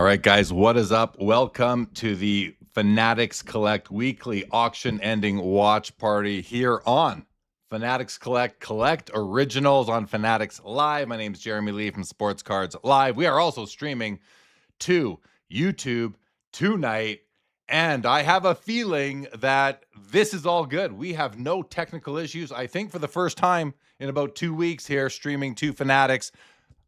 right, guys, what is up? Welcome to the Fanatics Collect Weekly Auction Ending Watch Party here on Fanatics Collect Originals on Fanatics Live. My name is Jeremy Lee from Sports Cards Live. We are also streaming to YouTube tonight, and I have a feeling that this is all good. We have no technical issues. I think for the first time in about 2 weeks here, streaming to Fanatics.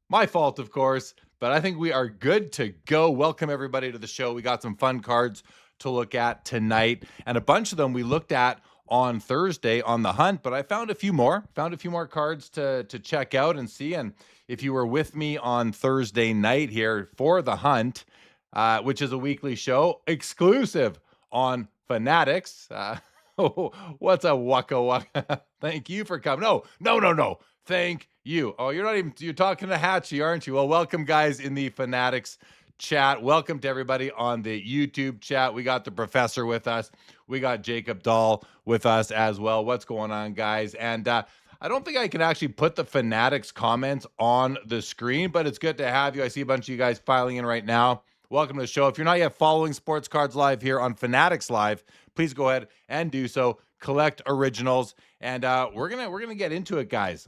My fault, of course, but I think we are good to go. Welcome, everybody, to the show. We got some fun cards to look at tonight, and a bunch of them we looked at on Thursday on the hunt, but I found a few more. Found a few more cards to check out and see. And if you were with me on Thursday night here for the hunt, which is a weekly show exclusive on Fanatics. What's a waka waka? Thank you for coming. No. Thank you. Oh, you're talking to Hatchie, aren't you? Well, welcome, guys, in the Fanatics chat. Welcome to everybody on the YouTube chat. We got the professor with us. We got Jacob Dahl with us as well. What's going on, guys? And I don't think I can actually put the Fanatics comments on the screen, but it's good to have you. I see a bunch of you guys filing in right now. Welcome to the show. If you're not yet following Sports Cards Live here on Fanatics Live, please go ahead and do so. Collect Originals, and we're gonna get into it, guys.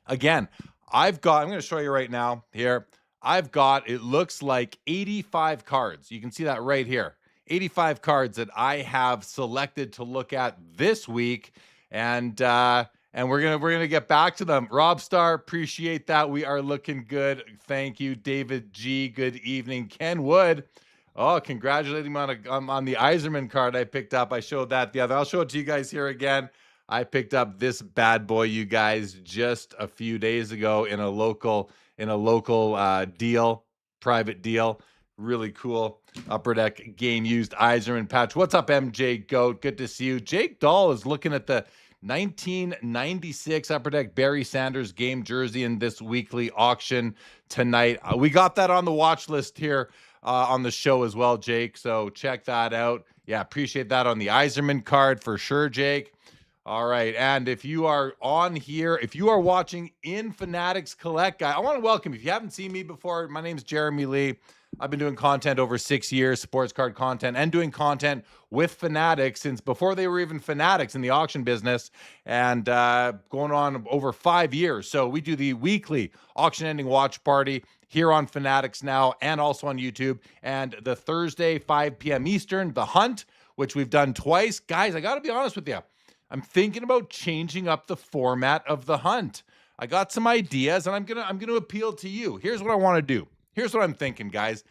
Again, I'm going to show you right now here. It looks like 85 cards. You can see that right here. 85 cards that I have selected to look at this week. And we're gonna get back to them. Rob Starr, appreciate that. We are looking good. Thank you, David G. Good evening, Ken Wood. Oh, congratulating me on the Yzerman card I picked up. I showed that the other. I'll show it to you guys here again. I picked up this bad boy, you guys, just a few days ago in a local deal, private deal. Really cool Upper Deck game used Yzerman patch. What's up, MJ Goat? Good to see you. Jake Dahl is looking at the 1996 Upper Deck Barry Sanders game jersey in this weekly auction tonight. We got that on the watch list here on the show as well, Jake. So check that out. Yeah, appreciate that on the Yzerman card for sure, Jake. All right, and if you are on here, if you are watching in Fanatics Collect, guy, I want to welcome you. If you haven't seen me before, my name is Jeremy Lee. I've been doing content over 6 years, sports card content, and doing content with Fanatics since before they were even Fanatics in the auction business, and going on over 5 years. So we do the weekly auction ending watch party here on Fanatics now and also on YouTube, and the Thursday 5 p.m. Eastern, the hunt, which we've done twice. Guys, I got to be honest with you. I'm thinking about changing up the format of the hunt. I got some ideas, and I'm gonna appeal to you. Here's what I want to do. Here's what I'm thinking, guys.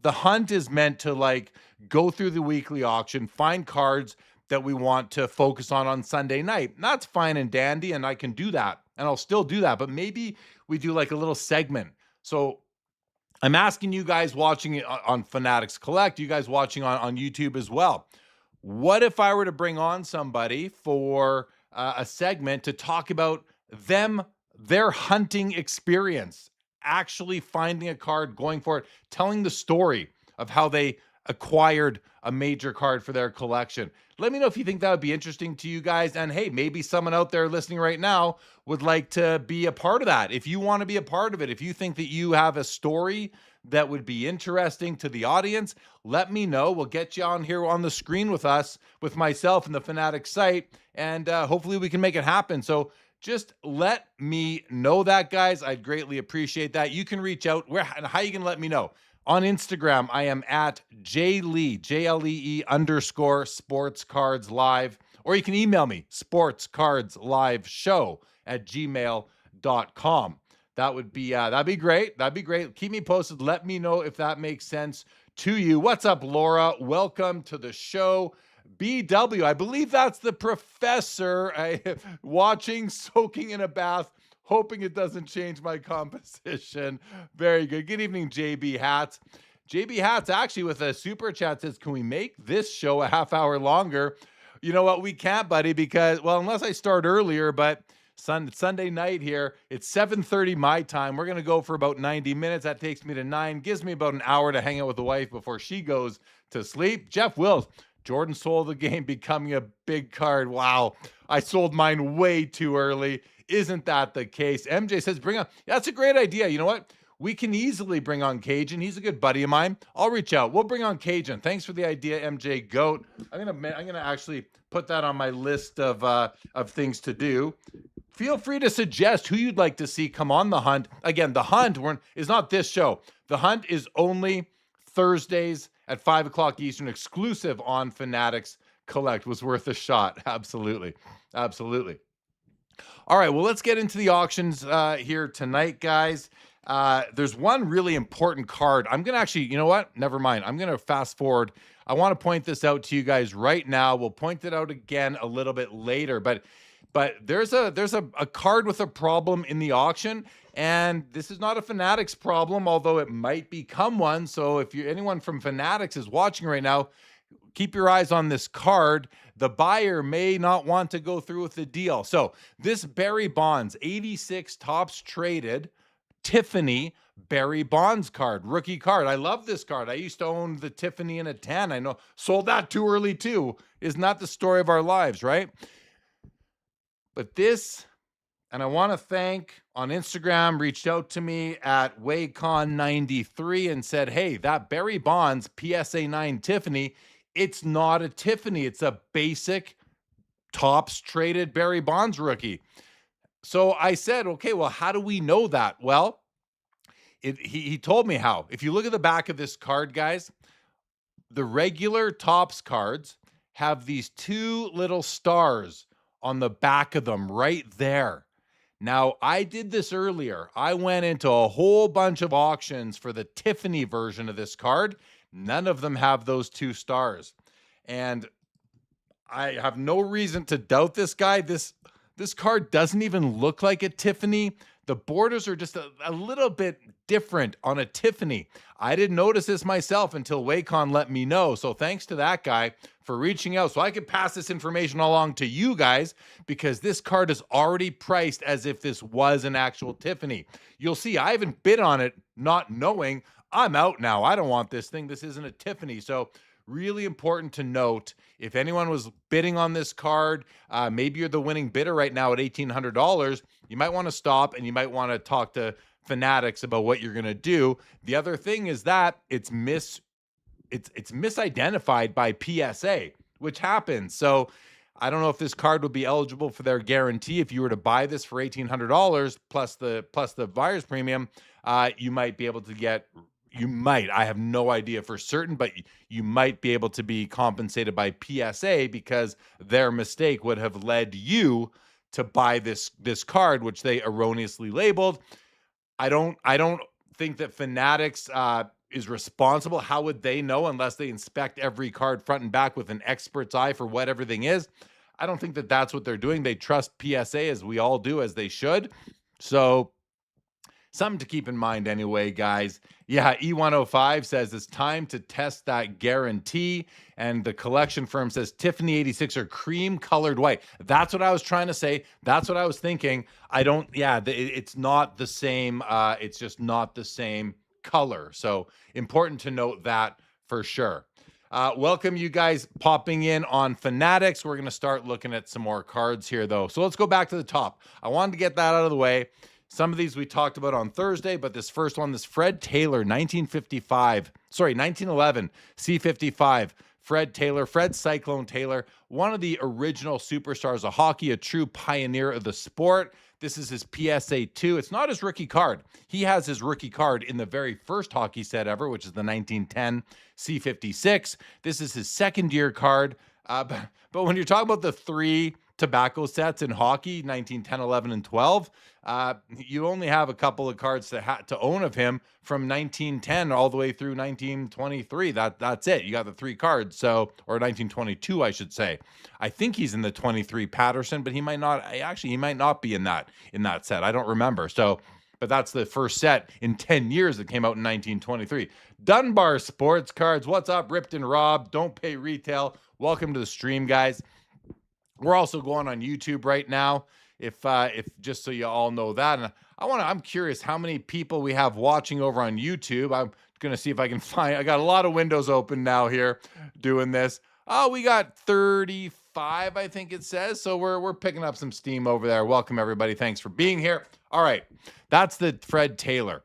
The hunt is meant to go through the weekly auction, find cards that we want to focus on Sunday night. And that's fine and dandy, and I can do that, and I'll still do that. But maybe we do a little segment. So I'm asking you guys watching on Fanatics Collect, you guys watching on YouTube as well. What if I were to bring on somebody for a segment to talk about their hunting experience, actually finding a card, going for it, telling the story of how they acquired a major card for their collection? Let me know if you think that would be interesting to you guys. And hey, maybe someone out there listening right now would like to be a part of that. If you want to be a part of it, if you think that you have a story that would be interesting to the audience, let me know. We'll get you on here on the screen with us, with myself and the Fanatics site, and hopefully we can make it happen. So just let me know that, guys. I'd greatly appreciate that. You can reach out. How you can let me know? On Instagram, I am at jlee, JLEE _ sports cards live, or you can email me, sportscardsliveshow@gmail.com. That'd be great. That'd be great. Keep me posted. Let me know if that makes sense to you. What's up, Laura? Welcome to the show. BW, I believe that's the professor. Watching, soaking in a bath, hoping it doesn't change my composition. Very good. Good evening, JB Hats. JB Hats actually with a super chat says, can we make this show a half hour longer? You know what? We can't, buddy, because, well, unless I start earlier, but Sunday night here, it's 7:30 my time. We're going to go for about 90 minutes. That takes me to 9, gives me about an hour to hang out with the wife before she goes to sleep. Jeff Wills, Jordan sold the game becoming a big card. Wow, I sold mine way too early. Isn't that the case? MJ says, bring up. That's a great idea. You know what? we can easily bring on Cajun. He's a good buddy of mine. I'll reach out. We'll bring on Cajun. Thanks for the idea, MJ Goat. I'm gonna actually put that on my list of things to do. Feel free to suggest who you'd like to see come on the hunt. Again, the hunt is not this show. The hunt is only Thursdays at 5 o'clock Eastern, exclusive on Fanatics Collect. Was worth a shot. Absolutely. Absolutely. All right, well, let's get into the auctions here tonight, guys. There's one really important card. I'm going to actually, you know what? Never mind. I'm going to fast forward. I want to point this out to you guys right now. We'll point it out again a little bit later, but there's a card with a problem in the auction, and this is not a Fanatics problem, although it might become one. So if anyone from Fanatics is watching right now, keep your eyes on this card. The buyer may not want to go through with the deal. So this Barry Bonds 86 tops traded Tiffany Barry Bonds card, rookie card. I love this card. I used to own the Tiffany in a 10. I know, sold that too early too. Isn't that the story of our lives, right? But this, and I want to thank, on Instagram, reached out to me at Waycon93 and said, hey, that Barry Bonds PSA 9 Tiffany, it's not a Tiffany. It's a basic tops traded Barry Bonds rookie. So I said, okay, well, how do we know that? Well, he told me how. If you look at the back of this card, guys, the regular tops cards have these two little stars on the back of them right there. Now, I did this earlier. I went into a whole bunch of auctions for the Tiffany version of this card. None of them have those two stars. And I have no reason to doubt this guy. This card doesn't even look like a Tiffany. The borders are just a little bit different on a Tiffany. I didn't notice this myself until Waycon let me know. So thanks to that guy for reaching out so I could pass this information along to you guys, because this card is already priced as if this was an actual Tiffany. You'll see I haven't bid on it not knowing. I'm out now. I don't want this thing. This isn't a Tiffany. So really important to note, if anyone was bidding on this card, maybe you're the winning bidder right now at $1,800, you might want to stop and you might want to talk to Fanatics about what you're going to do. The other thing is that it's misidentified by PSA, which happens. So I don't know if this card would be eligible for their guarantee. If you were to buy this for $1,800 plus the buyer's premium, you might be able to get, I have no idea for certain, but you might be able to be compensated by PSA because their mistake would have led you to buy this card, which they erroneously labeled. I don't think that Fanatics is responsible. How would they know unless they inspect every card front and back with an expert's eye for what everything is? I don't think that that's what they're doing. They trust PSA, as we all do, as they should. So something to keep in mind anyway, guys. Yeah, E105 says it's time to test that guarantee. And the collection firm says Tiffany 86 are cream colored white. That's what I was trying to say. That's what I was thinking. It's not the same. It's just not the same color. So important to note that for sure. Welcome you guys popping in on Fanatics. We're going to start looking at some more cards here though. So let's go back to the top. I wanted to get that out of the way. Some of these we talked about on Thursday, but this first one, this Fred Taylor 1911 C55. Fred Cyclone Taylor, one of the original superstars of hockey, a true pioneer of the sport. This is his PSA 2. It's not his rookie card. He has his rookie card in the very first hockey set ever, which is the 1910 C56. This is his second year card. But when you're talking about the three tobacco sets in hockey, 1910, 11, and 12, you only have a couple of cards to own of him from 1910 all the way through 1923. That's it. You got the three cards. So, or 1922, I should say. I think he's in the 23 Patterson, but he might not. Actually, he might not be in that set. I don't remember. So, but that's the first set in 10 years that came out in 1923. Dunbar Sports Cards. What's up, Ripped and Rob? Don't pay retail. Welcome to the stream, guys. We're also going on YouTube right now, if just so you all know that. And I'm curious how many people we have watching over on YouTube. I'm going to see if I can find, I got a lot of windows open now here doing this. Oh, we got 35, I think it says. So we're picking up some steam over there. Welcome everybody. Thanks for being here. All right. That's the Fred Taylor.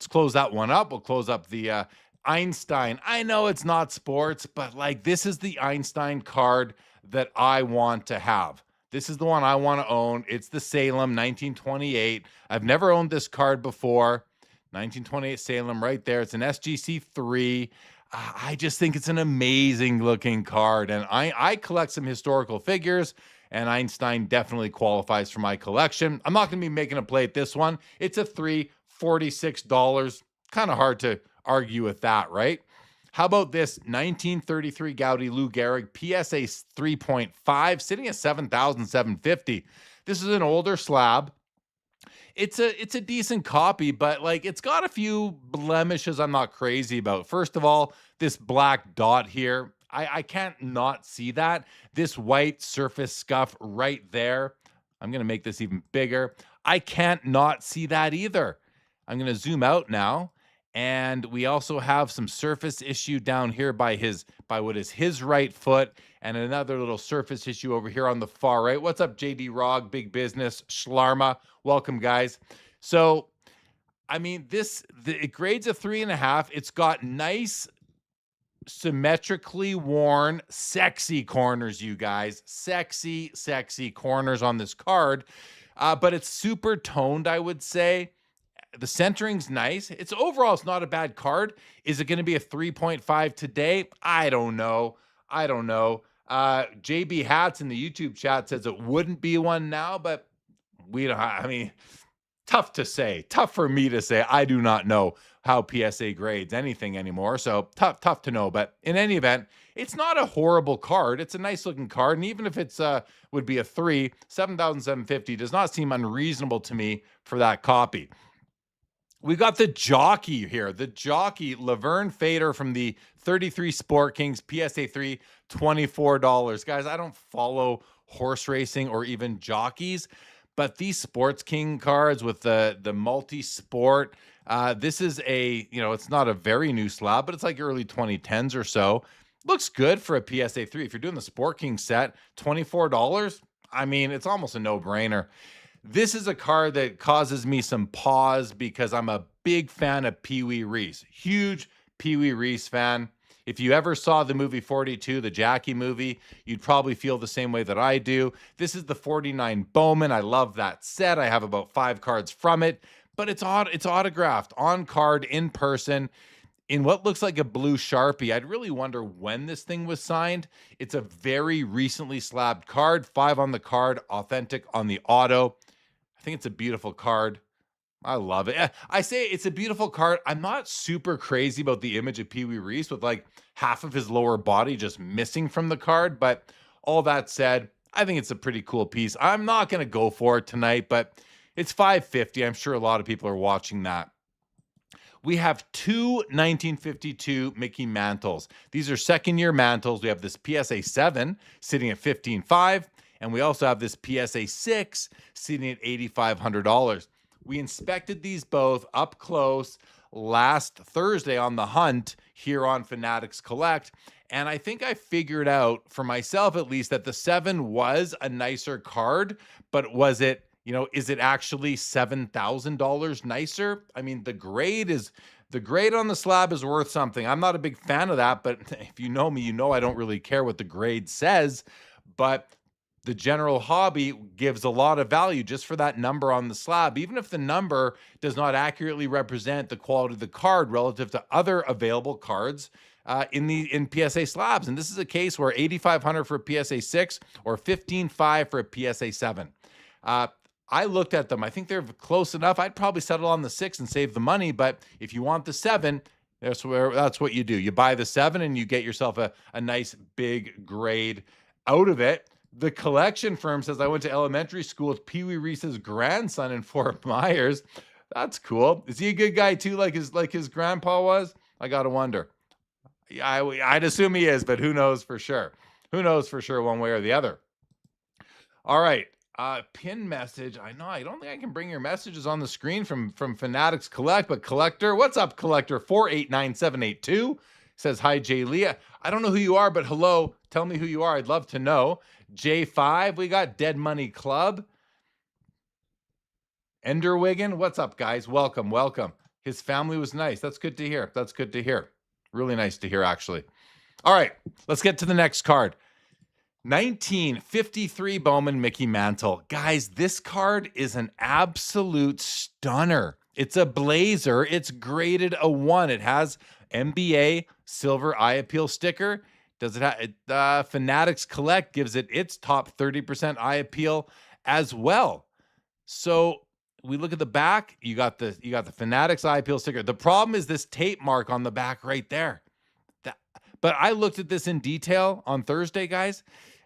Let's close that one up. We'll close up the Einstein. I know it's not sports, but like this is the Einstein card that I want to have. This is the one I want to own. It's the Salem 1928. I've never owned this card before. 1928 Salem right there. It's an SGC3. I just think it's an amazing looking card. And I collect some historical figures, and Einstein definitely qualifies for my collection. I'm not going to be making a play at this one. It's a $46. Kind of hard to argue with that, right? How about this 1933 Gaudi Lou Gehrig PSA 3.5 sitting at $7,750? This is an older slab. It's a decent copy, but like it's got a few blemishes I'm not crazy about. First of all, this black dot here, I can't not see that. This white surface scuff right there. I'm going to make this even bigger. I can't not see that either. I'm going to zoom out now. And we also have some surface issue down here by what is his right foot, and another little surface issue over here on the far right. What's up, JD Rog, Big Business, Schlarma? Welcome, guys. So, I mean, it grades a 3.5. It's got nice, symmetrically worn, sexy corners, you guys. Sexy, sexy corners on this card. But it's super toned, I would say. The centering's nice. It's not a bad card. Is it going to be a 3.5 today? I don't know. JB Hats in the YouTube chat says it wouldn't be one now, but tough to say. Tough for me to say. I do not know how PSA grades anything anymore, so tough to know. But in any event, it's not a horrible card. It's a nice looking card, and even if it's would be a 3, $7,750 does not seem unreasonable to me for that copy. We got the jockey here. The jockey, Laverne Fader from the 33 Sport Kings, PSA 3, $24. Guys, I don't follow horse racing or even jockeys, but these Sports King cards with the multi-sport, this is it's not a very new slab, but it's like early 2010s or so. Looks good for a PSA 3. If you're doing the Sport King set, $24, it's almost a no-brainer. This is a card that causes me some pause because I'm a big fan of Pee Wee Reese. Huge Pee Wee Reese fan. If you ever saw the movie 42, the Jackie movie, you'd probably feel the same way that I do. This is the 49 Bowman. I love that set. I have about 5 cards from it, but it's autographed, on card, in person, in what looks like a blue Sharpie. I'd really wonder when this thing was signed. It's a very recently slabbed card, 5 on the card, authentic on the auto. I think it's a beautiful card. I love it. I say it's a beautiful card. I'm not super crazy about the image of Pee Wee Reese with like half of his lower body just missing from the card. But all that said, I think it's a pretty cool piece. I'm not going to go for it tonight, but it's $550. I'm sure a lot of people are watching that. We have 2 1952 Mickey Mantles. These are second-year mantles. We have this PSA 7 sitting at $15,500. And we also have this PSA 6 sitting at $8,500. We inspected these both up close last Thursday on the hunt here on Fanatics Collect. And I think I figured out, for myself at least, that the 7 was a nicer card. But was it, is it actually $7,000 nicer? The grade on the slab is worth something. I'm not a big fan of that, but if you know me, I don't really care what the grade says. But the general hobby gives a lot of value just for that number on the slab, even if the number does not accurately represent the quality of the card relative to other available cards in PSA slabs. And this is a case where $8,500 for a PSA 6 or $15,500 for a PSA 7. I looked at them. I think they're close enough. I'd probably settle on the 6 and save the money. But if you want the 7, that's what you do. You buy the 7 and you get yourself a nice big grade out of it. The collection firm says, I went to elementary school with Pee Wee Reese's grandson in Fort Myers. That's cool. Is he a good guy too, like his grandpa was? I gotta wonder. I'd assume he is, but who knows for sure? Who knows for sure one way or the other? All right. Pin message. I don't think I can bring your messages on the screen from Fanatics Collect, but Collector, what's up, Collector? 489782 says, hi, Jay Leah. I don't know who you are, but hello. Tell me who you are. I'd love to know. J5, we got Dead Money Club. Enderwigan, what's up, guys? Welcome. His family was nice. That's good to hear. That's good to hear. Really nice to hear, actually. All right, let's get to the next card. 1953 Bowman Mickey Mantle. Guys, this card is an absolute stunner. It's a blazer. It's graded a 1. It has NBA silver eye appeal sticker. Does it have Fanatics Collect gives it its top 30% eye appeal as well. So we look at the back, you got the Fanatics eye appeal sticker. The problem is this tape mark on the back right there. But I looked at this in detail on Thursday, guys.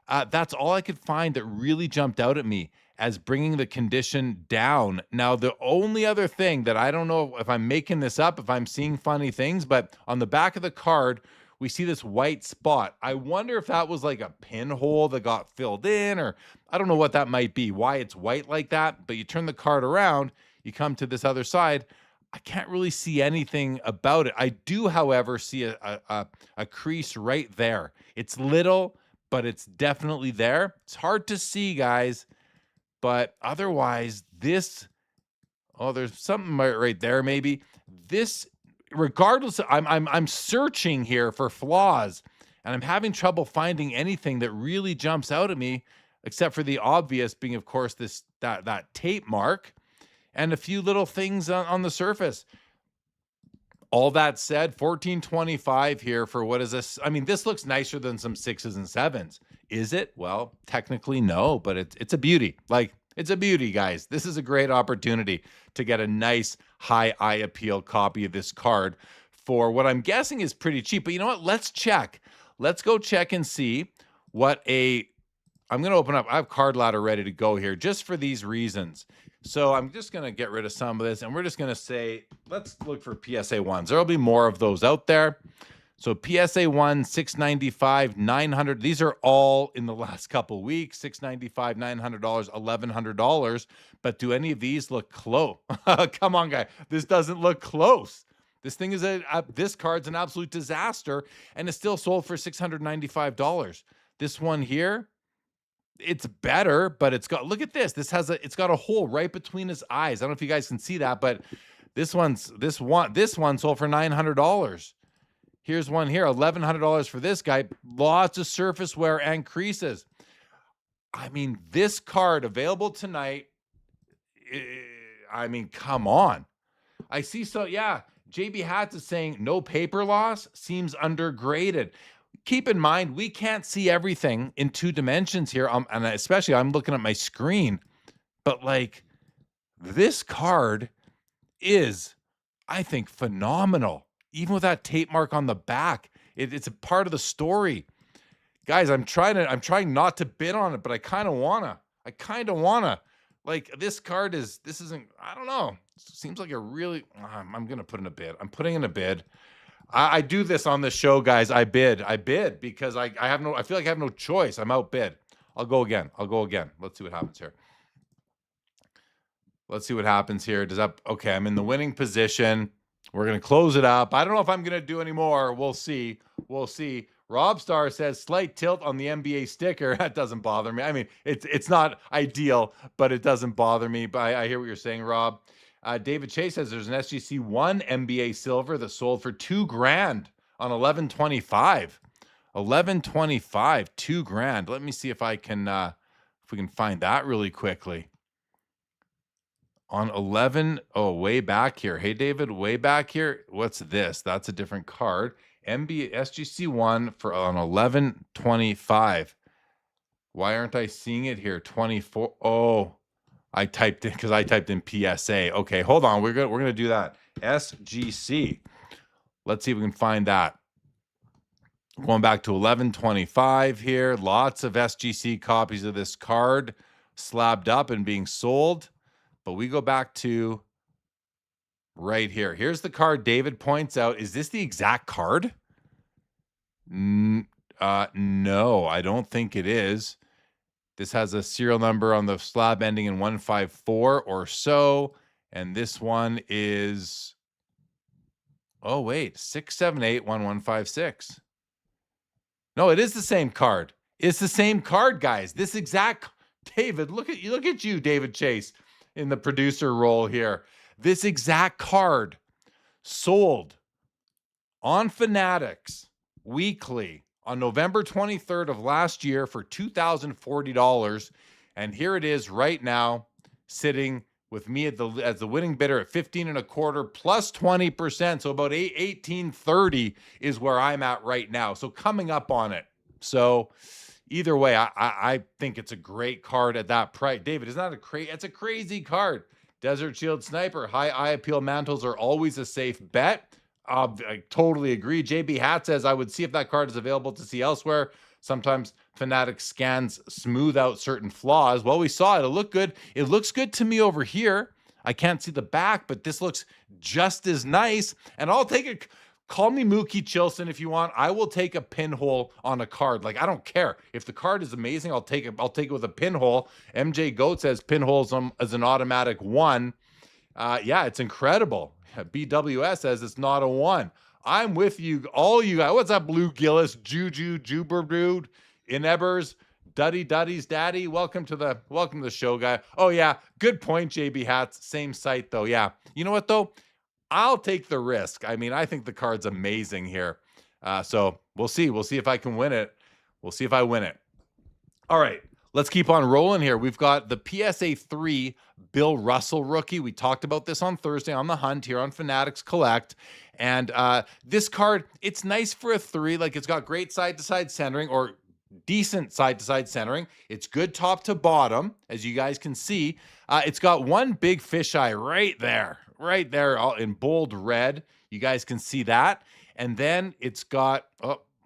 That's all I could find that really jumped out at me as bringing the condition down. Now, the only other thing that I don't know if I'm making this up, if I'm seeing funny things, but on the back of the card, we see this white spot. I wonder if that was like a pinhole that got filled in, or I don't know what that might be, why it's white like that. But you turn the card around, you come to this other side. I can't really see anything about it. I do, however, see a crease right there. It's little, but it's definitely there. It's hard to see, guys, but otherwise, this, oh, there's something right there, maybe. This, regardless, I'm searching here for flaws, and I'm having trouble finding anything that really jumps out at me, except for the obvious being, of course, that tape mark and a few little things on the surface. All that said, $14.25 here for what is this? I mean, this looks nicer than some 6s and 7s. Is it? Well, technically no, but it's a beauty. Like, it's a beauty, guys. This is a great opportunity to get a nice high eye appeal copy of this card for what I'm guessing is pretty cheap. But you know what? Let's check. Let's go check and see what I'm going to open up. I have Card Ladder ready to go here just for these reasons. So I'm just going to get rid of some of this, and we're just going to say, let's look for PSA 1s. There'll be more of those out there. So PSA 1, $695, $900. These are all in the last couple weeks. $695, $900, $1,100. But do any of these look close? Come on, guy. This doesn't look close. This thing is this card's an absolute disaster, and it's still sold for $695. This one here, it's better, but it's got, look at this. It's got a hole right between his eyes. I don't know if you guys can see that, but this one sold for $900. Here's one here, $1,100 for this guy. Lots of surface wear and creases. I mean, this card available tonight. I mean, come on. I see. So yeah, JB Hatch is saying no paper loss seems undergraded. Keep in mind, we can't see everything in 2 dimensions here, and especially I'm looking at my screen, but like, this card is, I think, phenomenal. Even with that tape mark on the back, it's a part of the story. Guys, I'm trying not to bid on it, but I kind of wanna. Like, this card isn't, I don't know. It seems like a really, I'm gonna put in a bid. I'm putting in a bid. I do this on the show, guys. I bid because I feel like I have no choice. I'm outbid. I'll go again. Let's see what happens here. Okay, I'm in the winning position. We're going to close it up. I don't know if I'm going to do any more. We'll see. Rob Star says slight tilt on the NBA sticker. That doesn't bother me. I mean, it's not ideal, but it doesn't bother me. But I hear what you're saying, Rob. David Chase says there's an SGC 1 NBA silver that sold for $2,000 on 11/25. 11/25, $2,000. Let me see if we can find that really quickly. On 11, way back here. Hey, David, way back here. What's this? That's a different card. NBA SGC 1 on 11/25. Why aren't I seeing it here? 24. Oh. I typed in PSA. Okay, hold on. We're gonna do that. SGC. Let's see if we can find that. Going back to 11/25 here. Lots of SGC copies of this card slabbed up and being sold. But we go back to right here. Here's the card David points out. Is this the exact card? No, I don't think it is. This has a serial number on the slab ending in 154 or so. And this one is, 6781156. No, it is the same card. It's the same card, guys. This exact, David, look at you, David Chase, in the producer role here. This exact card sold on Fanatics Weekly on November 23rd of last year for $2,040. And here it is right now, sitting with me as the winning bidder at 15 and a quarter plus 20%. So about 1830 is where I'm at right now. So coming up on it. So either way, I think it's a great card at that price. David, it's a crazy card. Desert Shield Sniper, high eye appeal mantles are always a safe bet. I totally agree. JB Hat says, I would see if that card is available to see elsewhere. Sometimes Fanatic scans smooth out certain flaws. Well, we saw it. It looked good. It looks good to me over here. I can't see the back, but this looks just as nice. And I'll take it. Call me Mookie Chilson if you want. I will take a pinhole on a card. Like, I don't care. If the card is amazing, I'll take it. I'll take it with a pinhole. MJ Goat says pinholes as an automatic 1. Yeah, it's incredible. BWS says it's not a 1. I'm with you, all you guys. What's up, Blue Gillis, Juju, Juberdude, Inebers, Duddy's daddy? Welcome to the show, guy. Oh yeah, good point, JB Hats. Same site though. Yeah, you know what though? I'll take the risk. I mean, I think the card's amazing here. So we'll see. We'll see if I can win it. We'll see if I win it. All right. Let's keep on rolling here. We've got the PSA 3 Bill Russell rookie. We talked about this on Thursday on the Hunt here on Fanatics Collect. And this card, it's nice for a 3. Like, it's got great side-to-side centering, or decent side-to-side centering. It's good top to bottom, as you guys can see. It's got one big fisheye right there all in bold red. You guys can see that. And then it's got,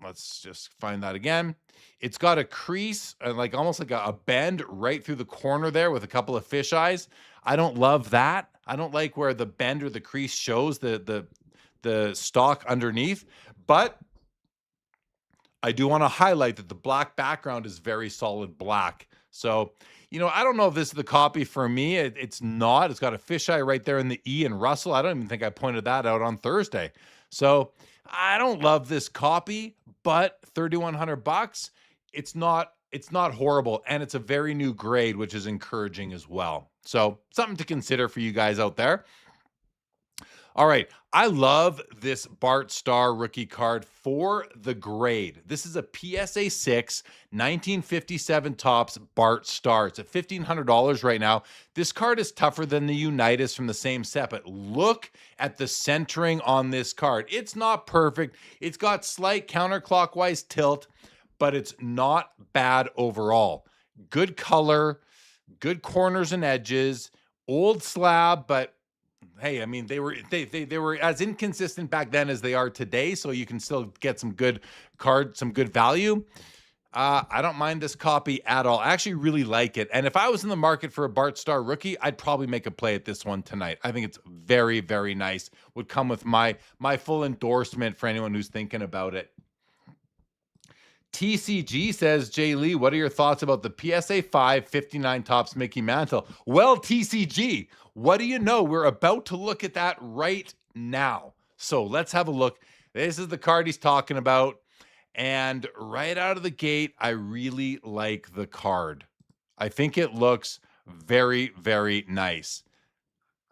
let's just find that again. It's got a crease, like almost like a bend right through the corner there with a couple of fisheyes. I don't love that. I don't like where the bend or the crease shows the stock underneath. But I do want to highlight that the black background is very solid black. So, I don't know if this is the copy for me. It's not. It's got a fisheye right there in the E in Russell. I don't even think I pointed that out on Thursday. So I don't love this copy, but $3,100. It's not horrible, and it's a very new grade, which is encouraging as well. So something to consider for you guys out there. All right, I love this Bart Starr rookie card for the grade. This is a PSA 6 1957 Topps Bart Starr. It's at $1,500 right now. This card is tougher than the Unitas from the same set, but look at the centering on this card. It's not perfect. It's got slight counterclockwise tilt, but it's not bad overall. Good color, good corners and edges, old slab, but hey, I mean, they were as inconsistent back then as they are today, so you can still get some good value. I don't mind this copy at all. I actually really like it. And if I was in the market for a Bart Starr rookie, I'd probably make a play at this one tonight. I think it's very, very nice. Would come with my full endorsement for anyone who's thinking about it. TCG says, Jay Lee, what are your thoughts about the PSA 5 59 Topps Mickey Mantle? Well, TCG, what do you know? We're about to look at that right now. So let's have a look. This is the card he's talking about. And right out of the gate, I really like the card. I think it looks very, very nice.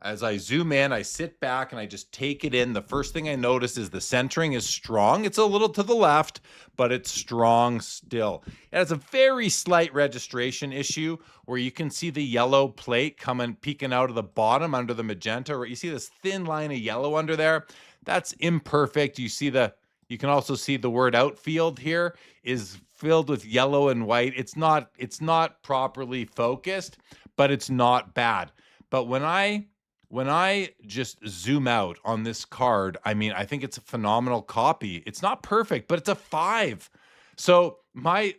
As I zoom in, I sit back and I just take it in. The first thing I notice is the centering is strong. It's a little to the left, but it's strong still. It has a very slight registration issue where you can see the yellow plate peeking out of the bottom under the magenta. You see this thin line of yellow under there. That's imperfect. You can also see the word outfield here is filled with yellow and white. It's not properly focused, but it's not bad. But when I just zoom out on this card, I mean, I think it's a phenomenal copy. It's not perfect, but it's a 5. So my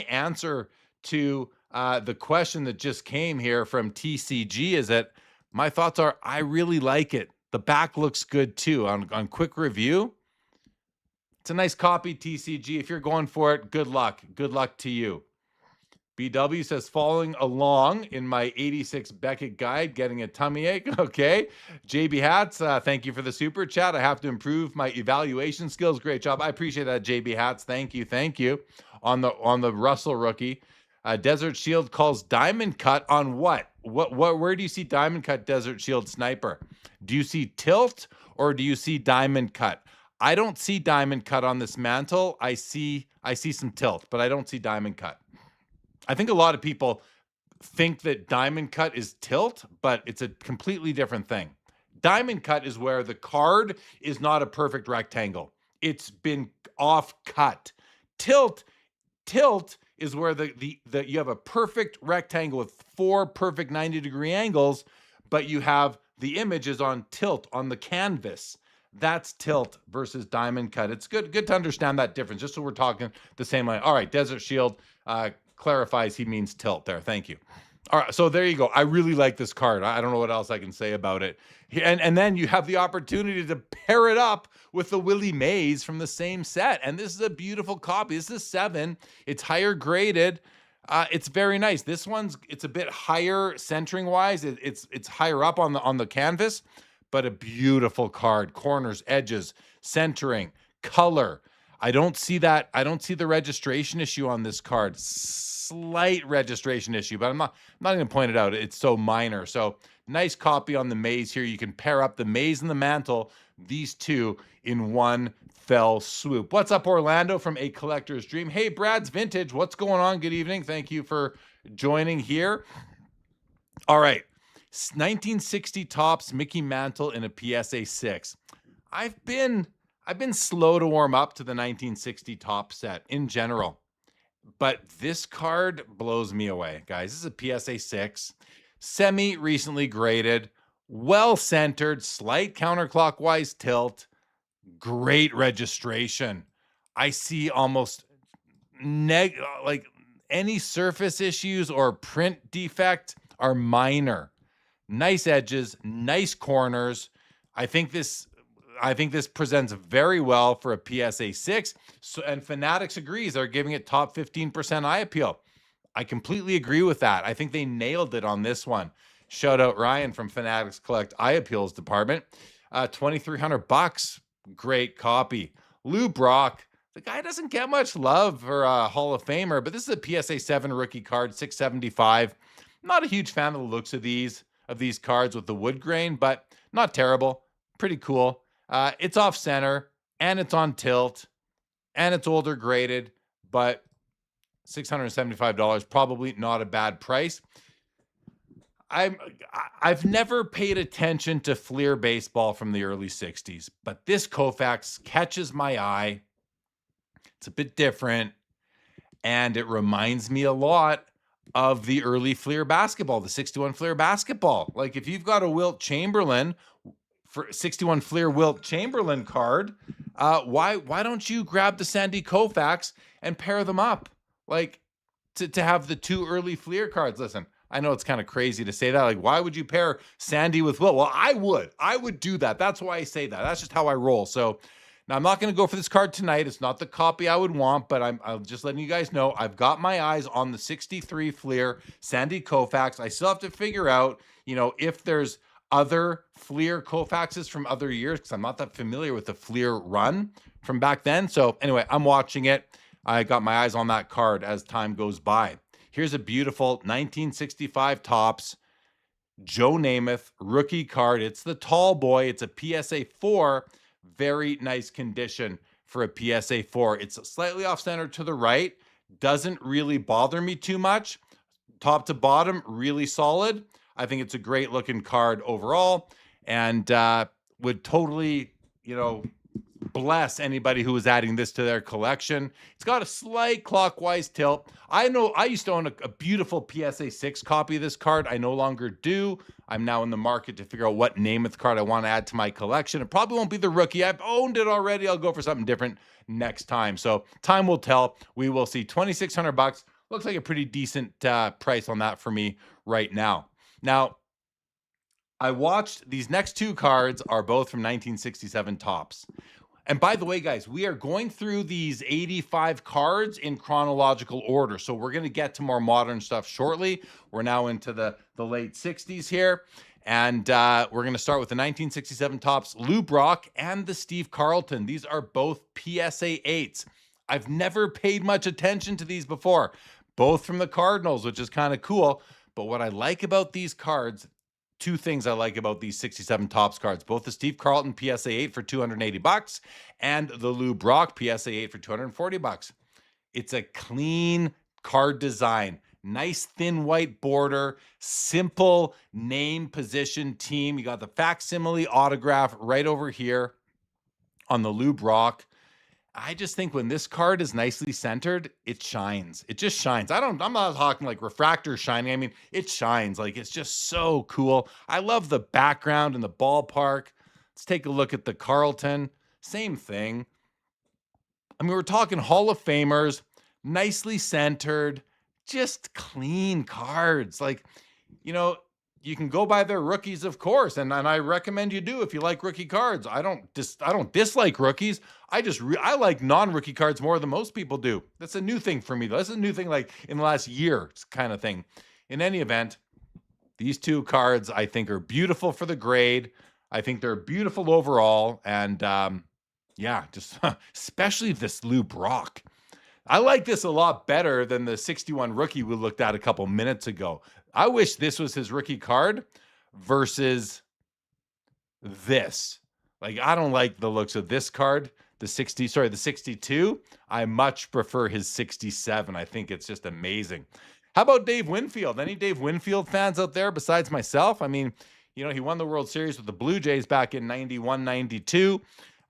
answer to the question that just came here from TCG is that my thoughts are I really like it. The back looks good too. On quick review, it's a nice copy, TCG. If you're going for it, good luck. Good luck to you. BW says, following along in my 86 Beckett guide, getting a tummy ache. Okay. JB Hats, thank you for the super chat. I have to improve my evaluation skills. Great job. I appreciate that, JB Hats. Thank you. Thank you. On the Russell rookie. Desert Shield calls Diamond Cut on what? Where do you see Diamond Cut Desert Shield Sniper? Do you see tilt or do you see diamond cut? I don't see diamond cut on this mantle. I see some tilt, but I don't see diamond cut. I think a lot of people think that diamond cut is tilt, but it's a completely different thing. Diamond cut is where the card is not a perfect rectangle. It's been off cut. Tilt is where the you have a perfect rectangle with 4 perfect 90-degree angles, but you have the image is on tilt on the canvas. That's tilt versus diamond cut. It's good to understand that difference, just so we're talking the same line. All right, Desert Shield clarifies he means tilt there. Thank you. All right, so there you go. I really like this card. I don't know what else I can say about it. And then you have the opportunity to pair it up with the Willie Mays from the same set. And this is a beautiful copy. This is 7. It's higher graded. It's very nice. This it's a bit higher centering wise. It's higher up on the canvas, but a beautiful card. Corners, edges, centering, color. I don't see that. I don't see the registration issue on this card. Slight registration issue, but I'm not going to point it out. It's so minor. So nice copy on the Maze here. You can pair up the Maze and the mantle, these two in one fell swoop. What's up, Orlando from A Collector's Dream? Hey, Brad's Vintage. What's going on? Good evening. Thank you for joining here. All right. 1960 Topps Mickey Mantle in a PSA 6. I've been slow to warm up to the 1960 Topps set in general. But this card blows me away, guys. This is a PSA 6, semi-recently graded, well-centered, slight counterclockwise tilt, great registration. I see almost like any surface issues or print defect are minor. Nice edges, nice corners. I think this presents very well for a PSA 6. So, and Fanatics agrees. They're giving it top 15% eye appeal. I completely agree with that. I think they nailed it on this one. Shout out Ryan from Fanatics Collect Eye Appeals Department. $2,300. Great copy. Lou Brock. The guy doesn't get much love for a Hall of Famer, but this is a PSA 7 rookie card, $675. Not a huge fan of the looks of these cards with the wood grain, but not terrible. Pretty cool. It's off center and it's on tilt and it's older graded, but $675, probably not a bad price. I've never paid attention to Fleer baseball from the early 60s, but this Koufax catches my eye. It's a bit different, and it reminds me a lot of the early Fleer basketball, the 61 Fleer basketball. Like if you've got a Wilt Chamberlain, for 61 Fleer Wilt Chamberlain card, why don't you grab the Sandy Koufax and pair them up? Like to have the 2 early Fleer cards. Listen, I know it's kind of crazy to say that. Like, why would you pair Sandy with Wilt? Well, I would do that. That's why I say that. That's just how I roll. So now I'm not going to go for this card tonight. It's not the copy I would want, but I'm just letting you guys know I've got my eyes on the 63 Fleer Sandy Koufax. I still have to figure out, if there's other Fleer Koufaxes from other years, because I'm not that familiar with the Fleer run from back then. So anyway, I'm watching it. I got my eyes on that card as time goes by. Here's a beautiful 1965 Topps Joe Namath rookie card. It's the tall boy. It's a PSA 4. Very nice condition for a PSA 4. It's slightly off center to the right. Doesn't really bother me too much. Top to bottom, really solid. I think it's a great looking card overall, and would totally, bless anybody who was adding this to their collection. It's got a slight clockwise tilt. I know I used to own a beautiful PSA 6 copy of this card. I no longer do. I'm now in the market to figure out what Namath card I want to add to my collection. It probably won't be the rookie. I've owned it already. I'll go for something different next time. So time will tell. We will see. $2,600. Looks like a pretty decent price on that for me right now. Now, I watched these next 2 cards are both from 1967 Topps. And by the way, guys, we are going through these 85 cards in chronological order. So we're going to get to more modern stuff shortly. We're now into the late 60s here. And we're going to start with the 1967 Topps Lou Brock and the Steve Carlton. These are both PSA 8s. I've never paid much attention to these before. Both from the Cardinals, which is kind of cool. But what I like about these cards, two things I like about these 67 Topps cards, both the Steve Carlton PSA 8 for $280 and the Lou Brock PSA 8 for $240. It's a clean card design, nice thin white border, simple name, position, team. You got the facsimile autograph right over here on the Lou Brock. I just think when this card is nicely centered, it shines. It just shines. I'm not talking like refractor shining. I mean, it shines. Like, it's just so cool. I love the background and the ballpark. Let's take a look at the Carlton. Same thing. I mean, we're talking Hall of Famers, nicely centered, just clean cards. Like, you know, you can go by their rookies, of course, and I recommend you do if you like rookie cards. I don't dislike rookies. I like non-rookie cards more than most people do. That's a new thing for me. That's a new thing, like in the last year kind of thing. In any event, these two cards I think are beautiful for the grade. I think they're beautiful overall, and yeah, just especially this Lou Brock. I like this a lot better than the 61 rookie we looked at a couple minutes ago. I wish this was his rookie card versus this. Like, I don't like the looks of this card. The 62. I much prefer his 67. I think it's just amazing. How about Dave Winfield? Any Dave Winfield fans out there besides myself? I mean, you know, he won the World Series with the Blue Jays back in 91, 92.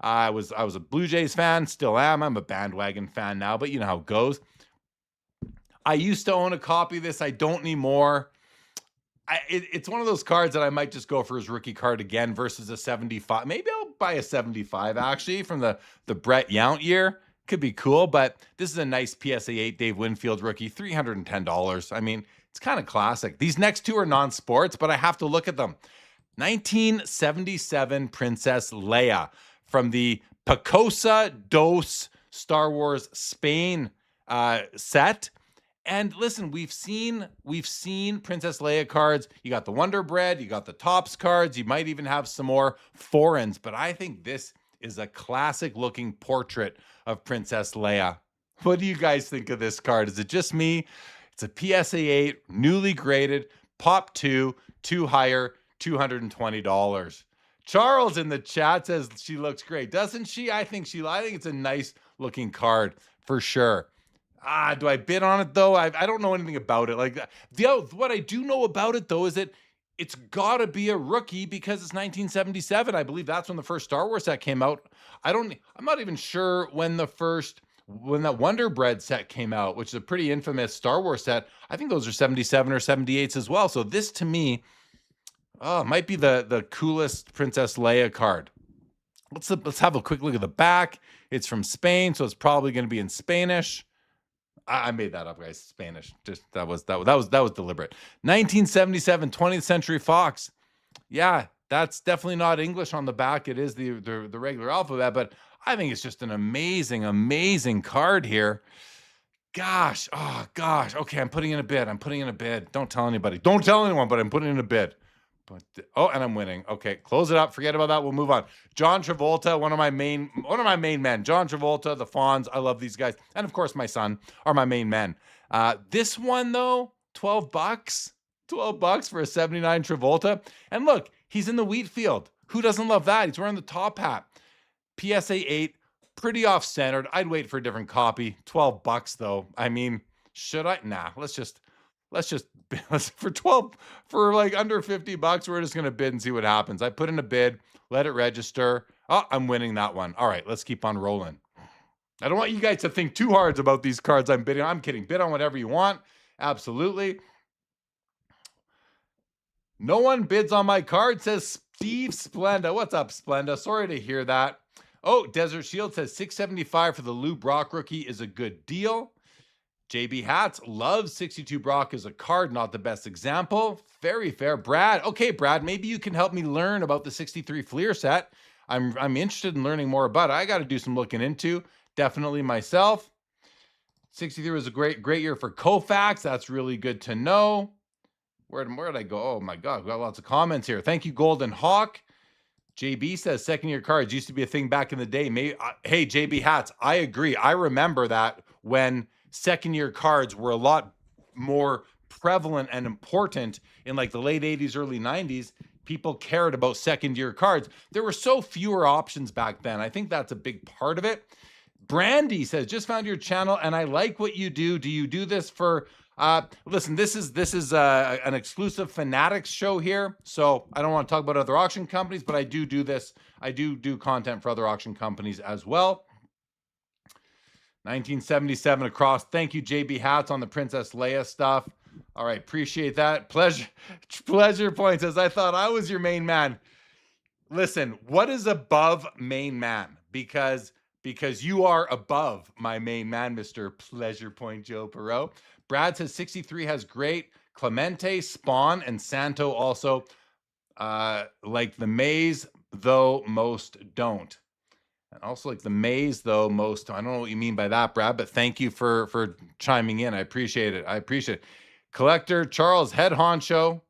I was a Blue Jays fan, still am. I'm a bandwagon fan now, but you know how it goes. I used to own a copy of this. I don't anymore. It's one of those cards that I might just go for his rookie card again versus a 75. Maybe I'll buy a 75 actually from the Brett Yount year. Could be cool, but this is a nice PSA 8 Dave Winfield rookie, $310. I mean, it's kind of classic. These next two are non-sports, but I have to look at them. 1977 Princess Leia from the Picosa dos Star Wars Spain set. And listen, we've seen Princess Leia cards. You got the Wonder Bread, you got the Topps cards, you might even have some more foreigns, but I think this is a classic looking portrait of Princess Leia. What do you guys think of this card? Is it just me? It's a PSA 8, newly graded, Pop 2 higher, $220. Charles in the chat says she looks great. Doesn't she? I think it's a nice looking card for sure. Do I bid on it though? I don't know anything about it. Like, what I do know about it though is that it's got to be a rookie because it's 1977. I believe that's when the first Star Wars set came out. I'm not even sure when that Wonder Bread set came out, which is a pretty infamous Star Wars set. I think those are 77 or 78s as well. So this to me, might be the coolest Princess Leia card. Let's have a quick look at the back. It's from Spain, so it's probably going to be in Spanish. I made that up, guys. Spanish. Just that was deliberate. 1977, 20th Century Fox. Yeah, that's definitely not English on the back. It is the regular alphabet, but I think it's just an amazing card here. Gosh, okay, I'm putting in a bid. Don't tell anybody. Don't tell anyone, but I'm putting in a bid. And I'm winning. Okay, close it up. Forget about that. We'll move on. John Travolta, one of my main men. John Travolta, the Fonz. I love these guys, and of course my son are my main men. This one though, $12. $12 for a 79 Travolta. And look, he's in the wheat field. Who doesn't love that? He's wearing the top hat. PSA 8, pretty off-centered. I'd wait for a different copy. $12 though. I mean, should I? Nah. Let's just for like under $50, we're just gonna bid and see what happens. I put in a bid, let it register. Oh, I'm winning that one. All right, let's keep on rolling. I don't want you guys to think too hard about these cards I'm bidding. I'm kidding. Bid on whatever you want. Absolutely. No one bids on my card, says Steve Splenda. What's up, Splenda? Sorry to hear that. Oh, Desert Shield says $675 for the Lou Brock rookie is a good deal. JB Hats loves 62 Brock as a card, not the best example. Very fair. Brad. Okay, Brad, maybe you can help me learn about the 63 Fleer set. I'm interested in learning more about it. I got to do some looking into. Definitely myself. 63 was a great year for Koufax. That's really good to know. Where did I go? Oh my God, we've got lots of comments here. Thank you, Golden Hawk. JB says second-year cards used to be a thing back in the day. Hey, JB Hats, I agree. I remember that when second-year cards were a lot more prevalent and important in like the late 80s, early 90s. People cared about second-year cards. There were so fewer options back then. I think that's a big part of it. Brandy says, just found your channel and I like what you do. Do you do this for, listen, this is an exclusive Fanatics show here. So I don't want to talk about other auction companies, but I do this. I do content for other auction companies as well. 1977 across. Thank you, JB Hats, on the Princess Leia stuff. All right, appreciate that. Pleasure point says, I thought I was your main man. Listen, what is above main man? Because you are above my main man, Mr. Pleasure Point Joe Perot. Brad says 63 has great. Clemente, Spawn, and Santo also like the maze, though most don't. And also like the maze, though most, I don't know what you mean by that, Brad, but thank you for chiming in. I appreciate it. Collector Charles, head honcho.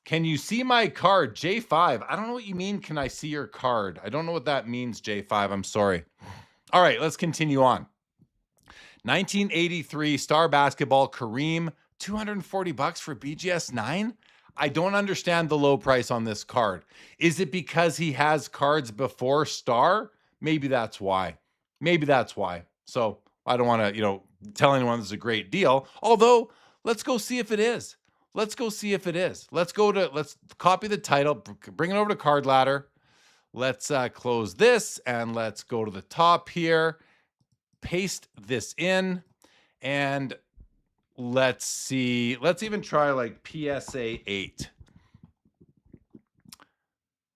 Can you see my card? J5. I don't know what you mean. Can I see your card? I don't know what that means, J5. I'm sorry. All right, let's continue on. 1983 Star Basketball Kareem, $240 for BGS 9. I don't understand the low price on this card. Is it because he has cards before Star? Maybe that's why. So I don't want to, tell anyone this is a great deal. Although, let's go see if it is. Let's copy the title, bring it over to Card Ladder. Let's close this and let's go to the top here. Paste this in and let's see. Let's even try like PSA 8.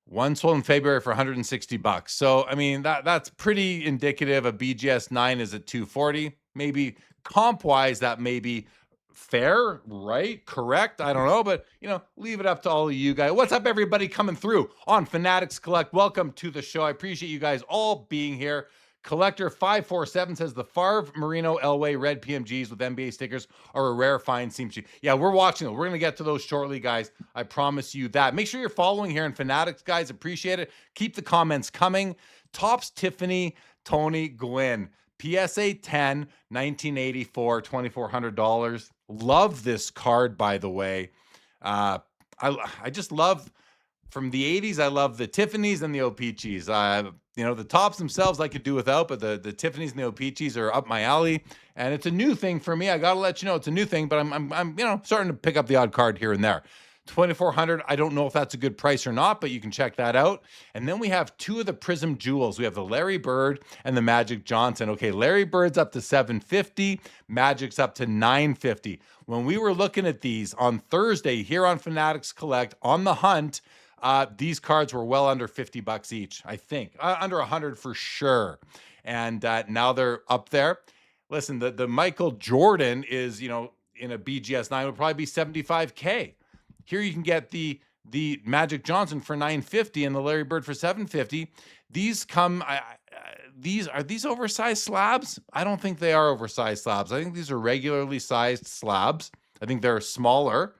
One sold in February for $160. So, I mean, that's pretty indicative. A BGS 9 is at $240. Maybe comp-wise, that may be fair, right? Correct? I don't know, but, leave it up to all of you guys. What's up, everybody coming through on Fanatics Collect? Welcome to the show. I appreciate you guys all being here. Collector 547 says the Favre Merino Elway red PMGs with NBA stickers are a rare find. Seems to. Yeah, we're watching them. We're going to get to those shortly, guys. I promise you that. Make sure you're following here in Fanatics, guys. Appreciate it. Keep the comments coming. Topps Tiffany Tony Gwynn. PSA 10, 1984, $2,400. Love this card, by the way. I just love, from the 80s, I love the Tiffany's and the O-Pee-Chees. The tops themselves I could do without, but the Tiffany's and the O-Pee-Chees are up my alley. And it's a new thing for me. I got to let you know it's a new thing, but I'm starting to pick up the odd card here and there. $2,400. I don't know if that's a good price or not, but you can check that out. And then we have two of the Prism Jewels. We have the Larry Bird and the Magic Johnson. Okay, Larry Bird's up to $750. Magic's up to $950. When we were looking at these on Thursday here on Fanatics Collect on the hunt, these cards were well under $50 each, I think. Under 100 for sure. And now they're up there. Listen, the Michael Jordan is, in a BGS 9 would probably be $75K. Here you can get the Magic Johnson for $950 and the Larry Bird for $750. These come, are these oversized slabs? I don't think they are oversized slabs. I think these are regularly sized slabs. I think they're smaller,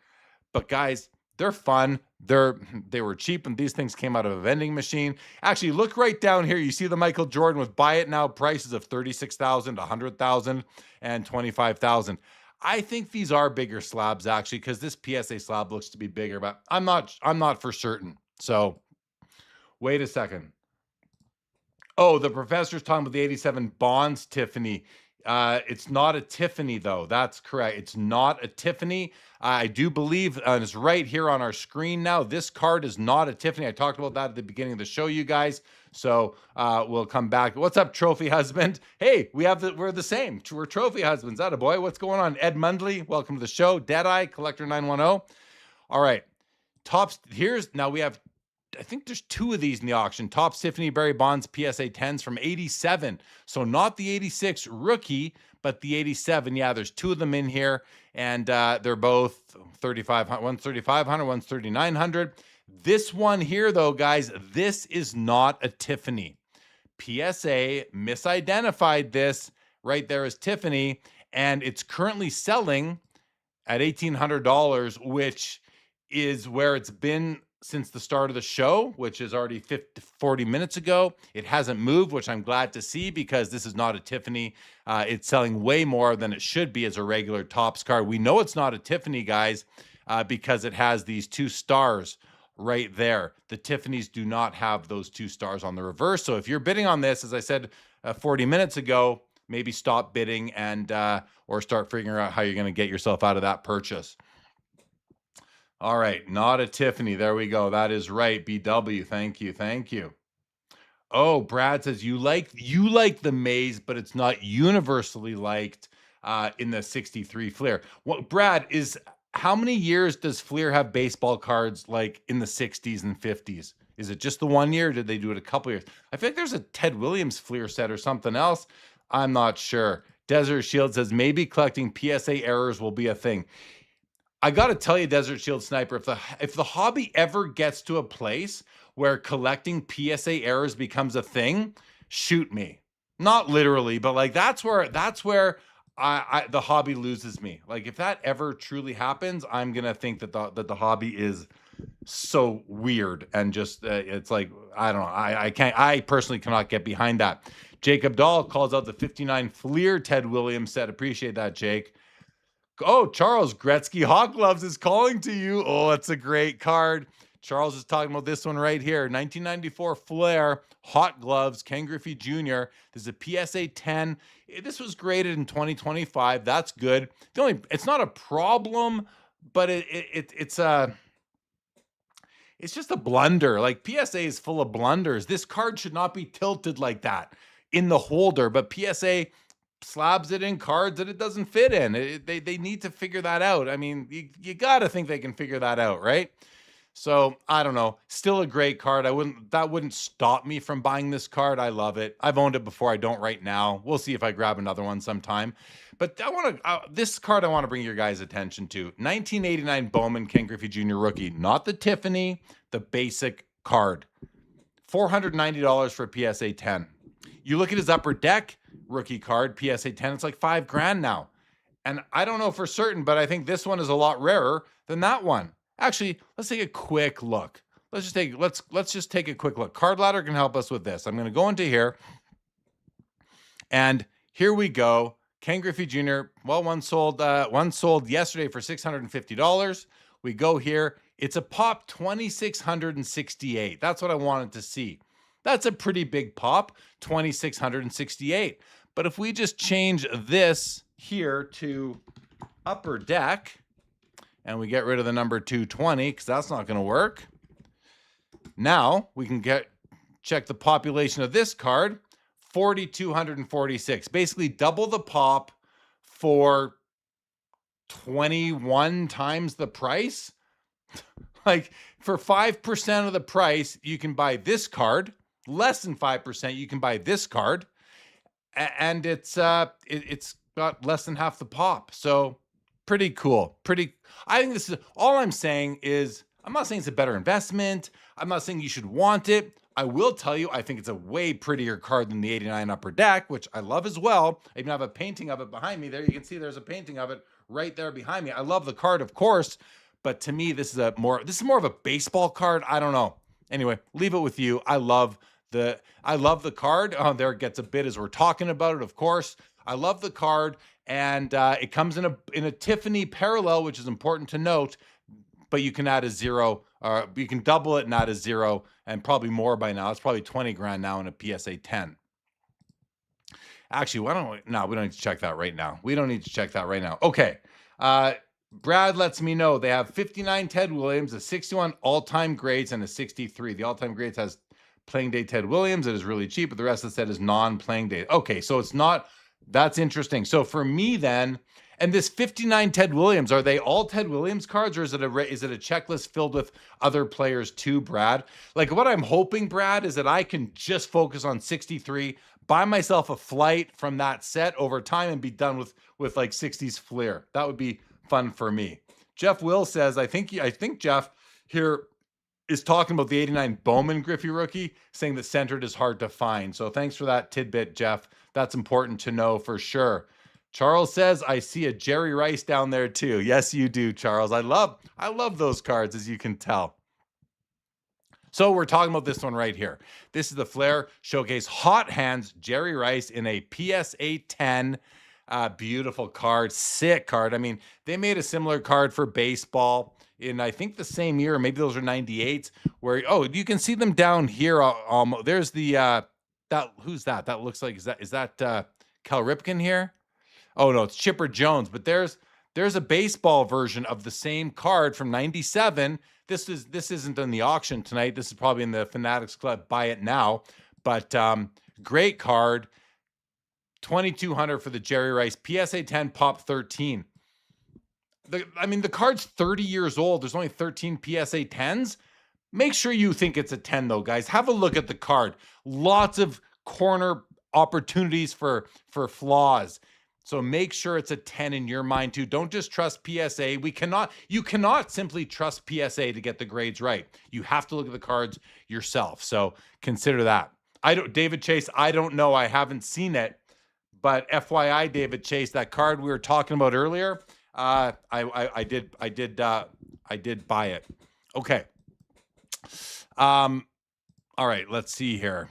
but guys, they're fun. They were cheap, and these things came out of a vending machine. Actually, look right down here. You see the Michael Jordan with buy it now prices of $36,000, $100,000, and $25,000. I think these are bigger slabs, actually, because this PSA slab looks to be bigger, but I'm not for certain. So wait a second. Oh, the professor's talking about the 87 Bonds Tiffany. It's not a Tiffany, though. That's correct. It's not a Tiffany. I do believe, and it's right here on our screen now, this card is not a Tiffany. I talked about that at the beginning of the show, you guys. So we'll come back. What's up, Trophy Husband? Hey, we're the same. We're Trophy Husbands. Attaboy. What's going on? Ed Mundley, welcome to the show. Deadeye, Collector 910. All right. Now we have, I think there's two of these in the auction. Topps Tiffany Barry Bonds PSA 10s from 87. So not the 86 rookie, but the 87. Yeah, there's two of them in here, and they're both 3,500. One's 3,500, one's 3,900. This one here, though, guys, this is not a Tiffany. PSA misidentified this right there as Tiffany, and it's currently selling at $1,800, which is where it's been since the start of the show, which is already 40 minutes ago. It hasn't moved, which I'm glad to see, because this is not a Tiffany. It's selling way more than it should be as a regular Topps card. We know it's not a Tiffany, guys, because it has these two stars right there. The Tiffany's do not have those 2 stars on the reverse. So if you're bidding on this, as I said 40 minutes ago, maybe stop bidding and or start figuring out how you're going to get yourself out of that purchase. All right, not a Tiffany. There we go. That is right. BW. Thank you. Thank you. Oh, Brad says you like the Maze, but it's not universally liked in the 63 Fleer. What, Brad, is how many years does Fleer have baseball cards like in the 60s and 50s? Is it just the 1 year? Or did they do it a couple years? I feel like there's a Ted Williams Fleer set or something else. I'm not sure. Desert Shield says maybe collecting PSA errors will be a thing. I got to tell you, Desert Shield Sniper, if the hobby ever gets to a place where collecting PSA errors becomes a thing, shoot me. Not literally, but like that's where the hobby loses me. Like if that ever truly happens, I'm gonna think that the hobby is so weird and just it's like I don't know. I personally cannot get behind that. Jacob Dahl calls out the 59 Fleer Ted Williams set. Appreciate that, Jake. Oh, Charles, Gretzky Hawk Gloves is calling to you. Oh, it's a great card. Charles is talking about this one right here. 1994 Flair, Hot Gloves, Ken Griffey Jr. This is a PSA 10. This was graded in 2025. That's good. It's not a problem, but it's just a blunder. Like PSA is full of blunders. This card should not be tilted like that in the holder, but PSA slabs it in cards that it doesn't fit in. They need to figure that out. I mean, you got to think they can figure that out, right? So I don't know. Still a great card. That wouldn't stop me from buying this card. I love it. I've owned it before. I don't right now. We'll see if I grab another one sometime. But this card I want to bring your guys' attention to. 1989 Bowman Ken Griffey Jr. rookie, not the Tiffany, the basic card. $490 for a PSA 10. You look at his upper deck rookie card, PSA 10, it's like $5,000 now. And I don't know for certain, but I think this one is a lot rarer than that one. Actually, let's take a quick look. Let's just take a quick look. Card Ladder can help us with this. I'm going to go into here. And here we go. Ken Griffey Jr. Well, one sold yesterday for $650. We go here. It's a pop 2,668. That's what I wanted to see. That's a pretty big pop, 2,668. But if we just change this here to upper deck and we get rid of the number 220 because that's not going to work. Now we can check the population of this card, 4,246. Basically double the pop for 21 times the price. Like for 5% of the price, you can buy this card. Less than 5%, you can buy this card. And it's got less than half the pop. So pretty cool. I think this is all I'm saying is I'm not saying it's a better investment. I'm not saying you should want it. I will tell you, I think it's a way prettier card than the 89 Upper Deck, which I love as well. I even have a painting of it behind me there. You can see there's a painting of it right there behind me. I love the card, of course, but to me, this is more of a baseball card. I don't know. Anyway, leave it with you. I love the card. There it gets a bid as we're talking about it, of course. I love the card, and it comes in a Tiffany parallel, which is important to note. But you can add a zero, you can double it and add a zero, and probably more by now. It's probably 20 grand now in a PSA 10. Actually, we don't need to check that right now. We don't need to check that right now. Okay. Brad lets me know they have 59 Ted Williams, a 61 all-time grades, and a 63. The all-time grades has playing day Ted Williams. It is really cheap, but the rest of the set is non-playing day. Okay, so it's not, that's interesting. So for me then, and this 59 Ted Williams, are they all Ted Williams cards, or is it a checklist filled with other players too, Brad? Like what I'm hoping, Brad, is that I can just focus on 63, buy myself a flight from that set over time and be done with like 60s flair. That would be fun for me. Jeff Will says, I think Jeff here is talking about the 89 Bowman Griffey rookie, saying that centered is hard to find. So thanks for that tidbit, Jeff. That's important to know for sure. Charles says, I see a Jerry Rice down there too. Yes, you do, Charles. I love those cards, as you can tell. So we're talking about this one right here. This is the Flair Showcase Hot Hands Jerry Rice in a PSA 10. Beautiful card, sick card. I mean, they made a similar card for baseball in, I think, the same year, maybe those are 98s, where, you can see them down here. There's the, who's that? That looks like, is that Cal Ripken here? Oh no, it's Chipper Jones, but there's a baseball version of the same card from 97. This isn't in the auction tonight. This is probably in the Fanatics Club. Buy it now. But great card. 2,200 for the Jerry Rice. PSA 10 Pop 13. The card's 30 years old. There's only 13 PSA 10s. Make sure you think it's a 10 though, guys. Have a look at the card. Lots of corner opportunities for flaws. So make sure it's a 10 in your mind too. Don't just trust PSA. You cannot simply trust PSA to get the grades right. You have to look at the cards yourself. So consider that. David Chase, I don't know. I haven't seen it, but FYI, David Chase, that card we were talking about earlier, I did buy it. Okay. All right, let's see here.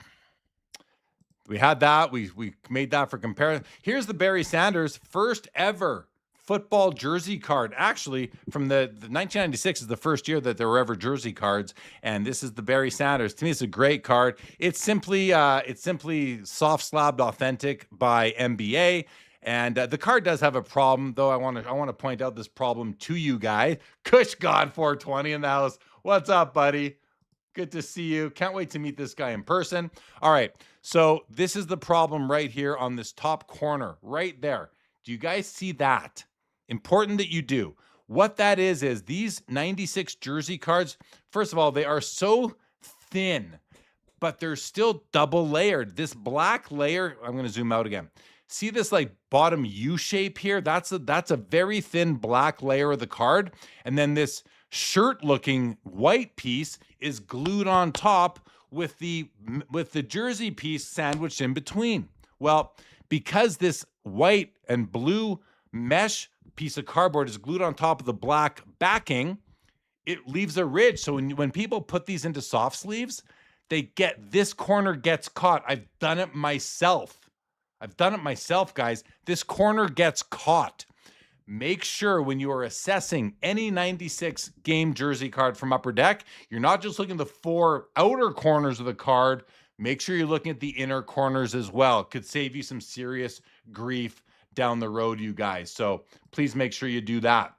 We had that. We made that for comparison. Here's the Barry Sanders first ever football jersey card. Actually, from the 1996 is the first year that there were ever jersey cards, and this is the Barry Sanders. To me, it's a great card. It's simply soft slabbed authentic by NBA. And the card does have a problem, though. I want to point out this problem to you guys. Kush God 420 in the house. What's up, buddy? Good to see you. Can't wait to meet this guy in person. All right. So this is the problem right here on this top corner, right there. Do you guys see that? Important that you do. What that is these 96 jersey cards, first of all, they are so thin, but they're still double layered. This black layer, I'm going to zoom out again. See this like bottom U shape here? That's a very thin black layer of the card. And then this shirt looking white piece is glued on top with the jersey piece sandwiched in between. Well, because this white and blue mesh piece of cardboard is glued on top of the black backing, it leaves a ridge. So when people put these into soft sleeves, this corner gets caught. I've done it myself, guys. This corner gets caught. Make sure when you are assessing any 96 game jersey card from Upper Deck, you're not just looking at the four outer corners of the card. Make sure you're looking at the inner corners as well. It could save you some serious grief down the road, you guys. So please make sure you do that.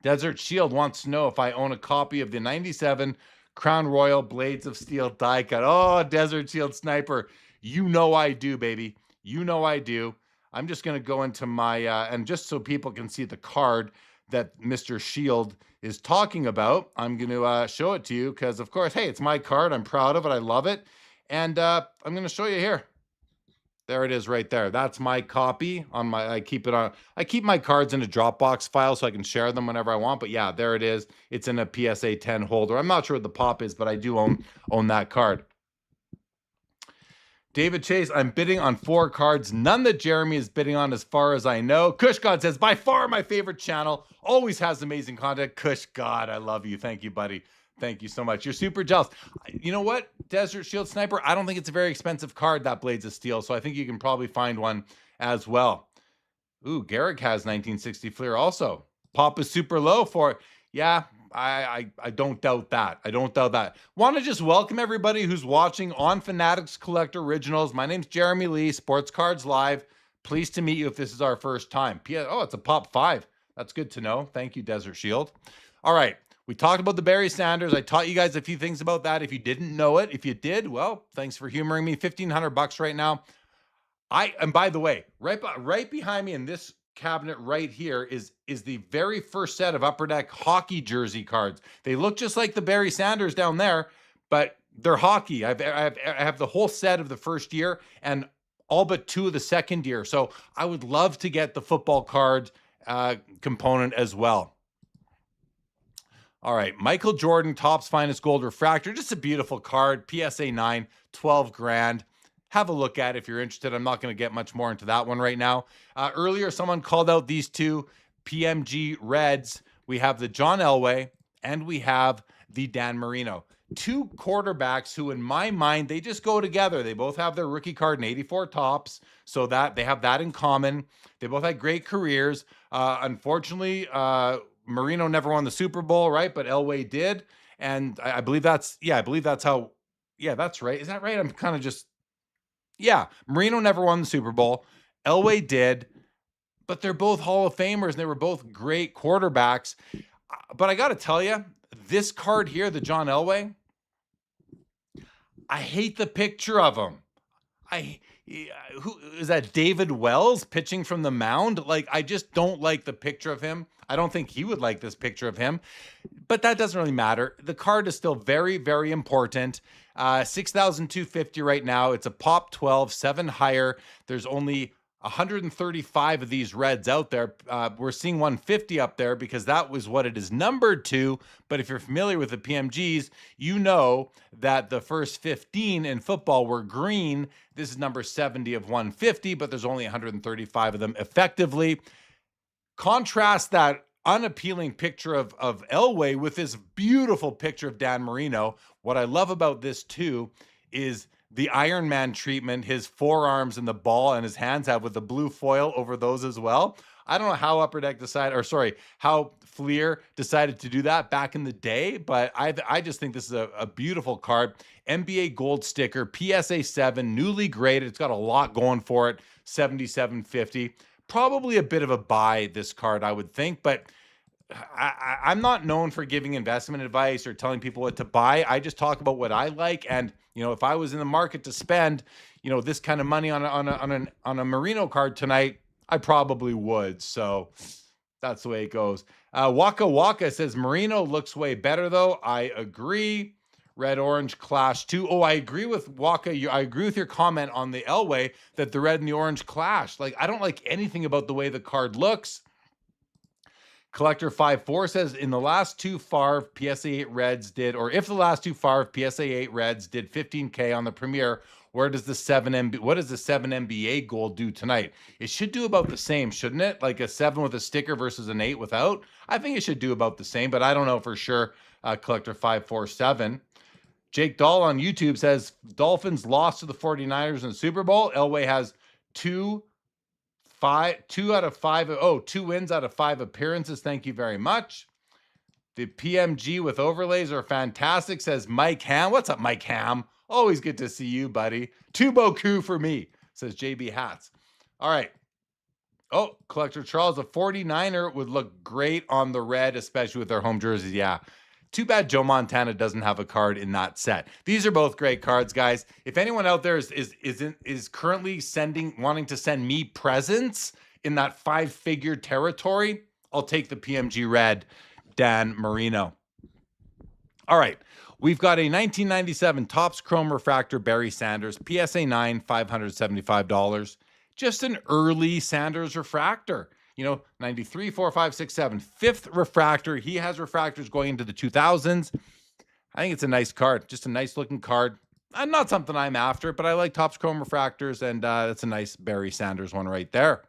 Desert Shield wants to know if I own a copy of the 97 Crown Royal Blades of Steel die cut. Oh, Desert Shield Sniper. You know I do, baby. You know I do. I'm just going to go into my, and just so people can see the card that Mr. Shield is talking about, I'm going to show it to you because, of course, hey, it's my card. I'm proud of it. I love it. And I'm going to show you here. There it is right there. That's my copy on I keep my cards in a Dropbox file so I can share them whenever I want. But yeah, there it is. It's in a PSA 10 holder. I'm not sure what the pop is, but I do own that card. David Chase, I'm bidding on 4 cards. None that Jeremy is bidding on as far as I know. Kush God says, by far my favorite channel. Always has amazing content. Kush God, I love you. Thank you, buddy. Thank you so much. You're super jealous. You know what, Desert Shield Sniper? I don't think it's a very expensive card, that Blades of Steel. So I think you can probably find one as well. Ooh, Garrick has 1960 Fleer also. Pop is super low for it. Yeah, I don't doubt that. I don't doubt that. Want to just welcome everybody who's watching on Fanatics Collect Originals. My name's Jeremy Lee, Sports Cards Live. Pleased to meet you if this is our first time. Oh, it's a Pop 5. That's good to know. Thank you, Desert Shield. All right. We talked about the Barry Sanders. I taught you guys a few things about that. If you didn't know it, if you did, well, thanks for humoring me. $1,500 right now. And by the way, right behind me in this cabinet right here is the very first set of Upper Deck hockey jersey cards. They look just like the Barry Sanders down there, but they're hockey. I have the whole set of the first year and all but 2 of the second year. So I would love to get the football card component as well. All right, Michael Jordan, Topps Finest Gold Refractor. Just a beautiful card. PSA 9, 12 grand. Have a look at it if you're interested. I'm not going to get much more into that one right now. Earlier, someone called out these 2 PMG Reds. We have the John Elway and we have the Dan Marino. 2 quarterbacks who, in my mind, they just go together. They both have their rookie card in 84 Topps, so that they have that in common. They both had great careers. Unfortunately, Marino never won the Super Bowl, right? But Elway did. And I believe that's how, that's right. Is that right? I'm kind of just, Marino never won the Super Bowl. Elway did, but they're both Hall of Famers and they were both great quarterbacks. But I got to tell you, this card here, the John Elway, I hate the picture of him. Who is that? David Wells pitching from the mound? Like, I just don't like the picture of him. I don't think he would like this picture of him, but that doesn't really matter. The card is still very, very important. 6,250 right now. It's a pop 12, 7 higher. There's only 135 of these reds out there. We're seeing 150 up there because that was what it is numbered to. But if you're familiar with the PMGs, you know that the first 15 in football were green. This is number 70 of 150, but there's only 135 of them effectively. Contrast that unappealing picture of Elway with this beautiful picture of Dan Marino. What I love about this too is the Iron Man treatment his forearms and the ball and his hands have with the blue foil over those as well. I don't know how Upper Deck how Fleer decided to do that back in the day, but I just think this is a beautiful card. NBA gold sticker, PSA 7, newly graded. It's got a lot going for it, 77.50. Probably a bit of a buy, this card, I would think, but I'm not known for giving investment advice or telling people what to buy. I just talk about what I like. And, if I was in the market to spend, this kind of money on a Marino card tonight, I probably would. So that's the way it goes. Waka Waka says Marino looks way better though. I agree. Red orange clash too. Oh, I agree with Waka. I agree with your comment on the Elway that the red and the orange clash. Like, I don't like anything about the way the card looks. Collector 54 says if the last two Favre PSA 8 Reds did 15K on the premiere, what does the 7 NBA gold do tonight? It should do about the same, shouldn't it? Like a 7 with a sticker versus an 8 without. I think it should do about the same, but I don't know for sure. Collector 547. Jake Dahl on YouTube says Dolphins lost to the 49ers in the Super Bowl. Elway has 2 wins out of 5 appearances. Thank you very much. The PMG with overlays are fantastic, says Mike Ham. What's up, Mike Ham? Always good to see you, buddy. Tuboku for me, says JB Hats. All right. Oh, Collector Charles, a 49er would look great on the red, especially with their home jerseys. Yeah. Too bad Joe Montana doesn't have a card in that set. These are both great cards, guys. If anyone out there is currently wanting to send me presents in that 5-figure territory, I'll take the PMG red Dan Marino. All right. We've got a 1997 Topps Chrome Refractor Barry Sanders, PSA 9, $575. Just an early Sanders refractor. 93, 4, 5, 6, 7. 5th refractor. He has refractors going into the 2000s. I think it's a nice card. Just a nice looking card. Not something I'm after, but I like Topps Chrome refractors, and that's a nice Barry Sanders one right there.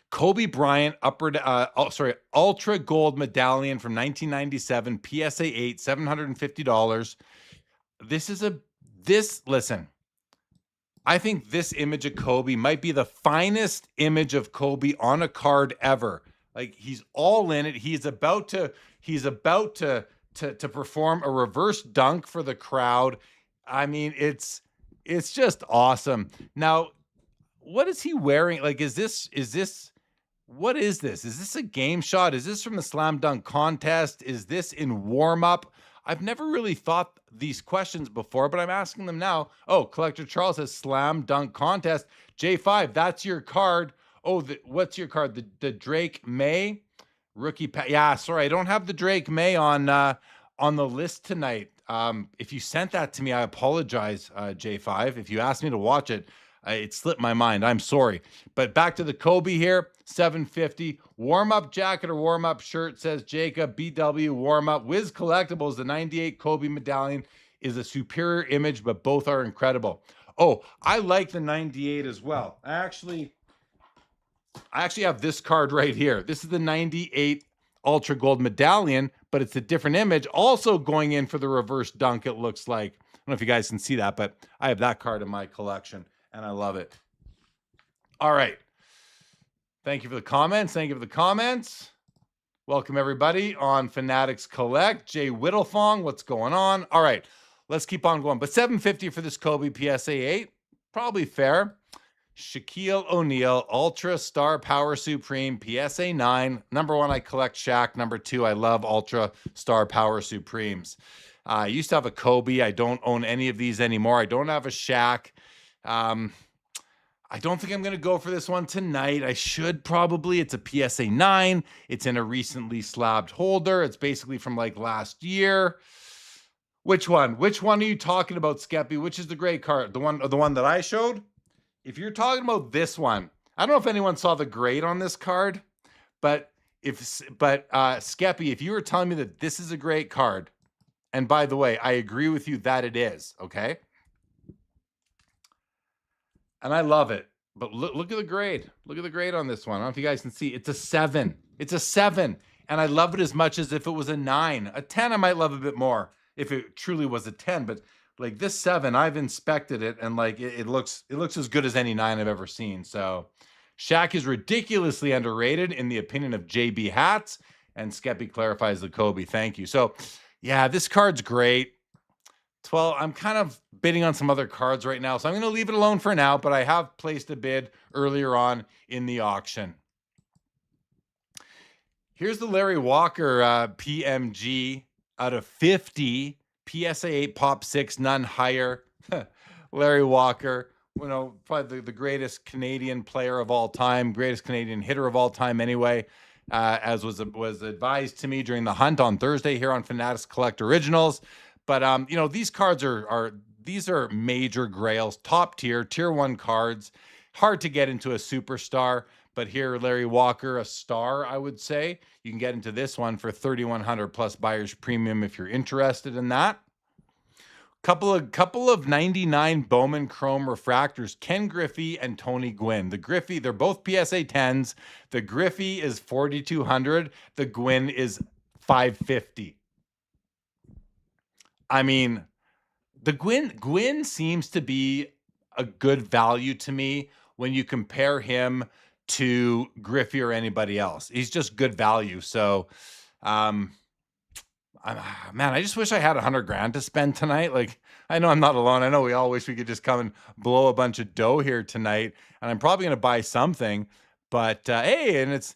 Kobe Bryant Ultra Gold Medallion from 1997, PSA 8, $750. Listen. I think this image of Kobe might be the finest image of Kobe on a card ever. Like, he's all in it. He's about to perform a reverse dunk for the crowd. I mean, it's just awesome. Now, what is he wearing? Like, what is this? Is this a game shot? Is this from the slam dunk contest? Is this in warm up? I've never really thought these questions before, but I'm asking them now. Oh, Collector Charles says slam dunk contest. J5, that's your card. Oh, what's your card? The Drake May rookie. Yeah, sorry, I don't have the Drake May on the list tonight. If you sent that to me, I apologize, J5. If you asked me to watch it, it slipped my mind. I'm sorry. But back to the Kobe here, $750. Warm-up jacket or warm-up shirt, says Jacob. BW warm-up. Wiz Collectibles, the 98 Kobe medallion is a superior image, but both are incredible. Oh, I like the 98 as well. I actually have this card right here. This is the 98 Ultra Gold medallion, but it's a different image. Also going in for the reverse dunk, it looks like. I don't know if you guys can see that, but I have that card in my collection, and I love it. All right. Thank you for the comments. Welcome everybody on Fanatics Collect. Jay Whittlefong, what's going on? All right, let's keep on going. But $750 for this Kobe PSA 8, probably fair. Shaquille O'Neal, Ultra Star Power Supreme, PSA 9. Number 1, I collect Shaq. Number 2, I love Ultra Star Power Supremes. I used to have a Kobe. I don't own any of these anymore. I don't have a Shaq. I don't think I'm going to go for this one tonight. I should probably. It's a PSA 9. It's in a recently slabbed holder. It's basically from like last year. Which one? Which one are you talking about, Skeppy? Which is the gray card? The one that I showed? If you're talking about this one, I don't know if anyone saw the grade on this card, but Skeppy, if you were telling me that this is a great card, and by the way, I agree with you that it is, okay? And I love it. But look at the grade. Look at the grade on this one. I don't know if you guys can see. It's a 7. It's a 7. And I love it as much as if it was a 9. A 10 I might love a bit more if it truly was a 10. But like this 7, I've inspected it, and like it looks as good as any 9 I've ever seen. So Shaq is ridiculously underrated in the opinion of JB Hats. And Skeppy clarifies the Kobe. Thank you. So yeah, this card's great. 12. I'm kind of bidding on some other cards right now, so I'm going to leave it alone for now, but I have placed a bid earlier on in the auction. Here's the Larry Walker PMG out of 50. PSA 8 Pop 6, none higher. Larry Walker, you know, probably the greatest Canadian player of all time, greatest Canadian hitter of all time anyway, as was advised to me during the hunt on Thursday here on Fanatics Collect Originals. But you know, these cards are major grails, top tier, tier 1 cards. Hard to get into a superstar, but here Larry Walker, a star, I would say. You can get into this one for $3,100 plus buyer's premium if you're interested in that. Couple of 99 Bowman Chrome refractors, Ken Griffey and Tony Gwynn. The Griffey, they're both PSA 10s. The Griffey is $4,200. The Gwynn is $550. I mean, the Gwynn seems to be a good value to me when you compare him to Griffey or anybody else. He's just good value. So, man, I just wish I had $100,000 to spend tonight. Like, I know I'm not alone. I know we all wish we could just come and blow a bunch of dough here tonight. And I'm probably going to buy something. But hey, and it's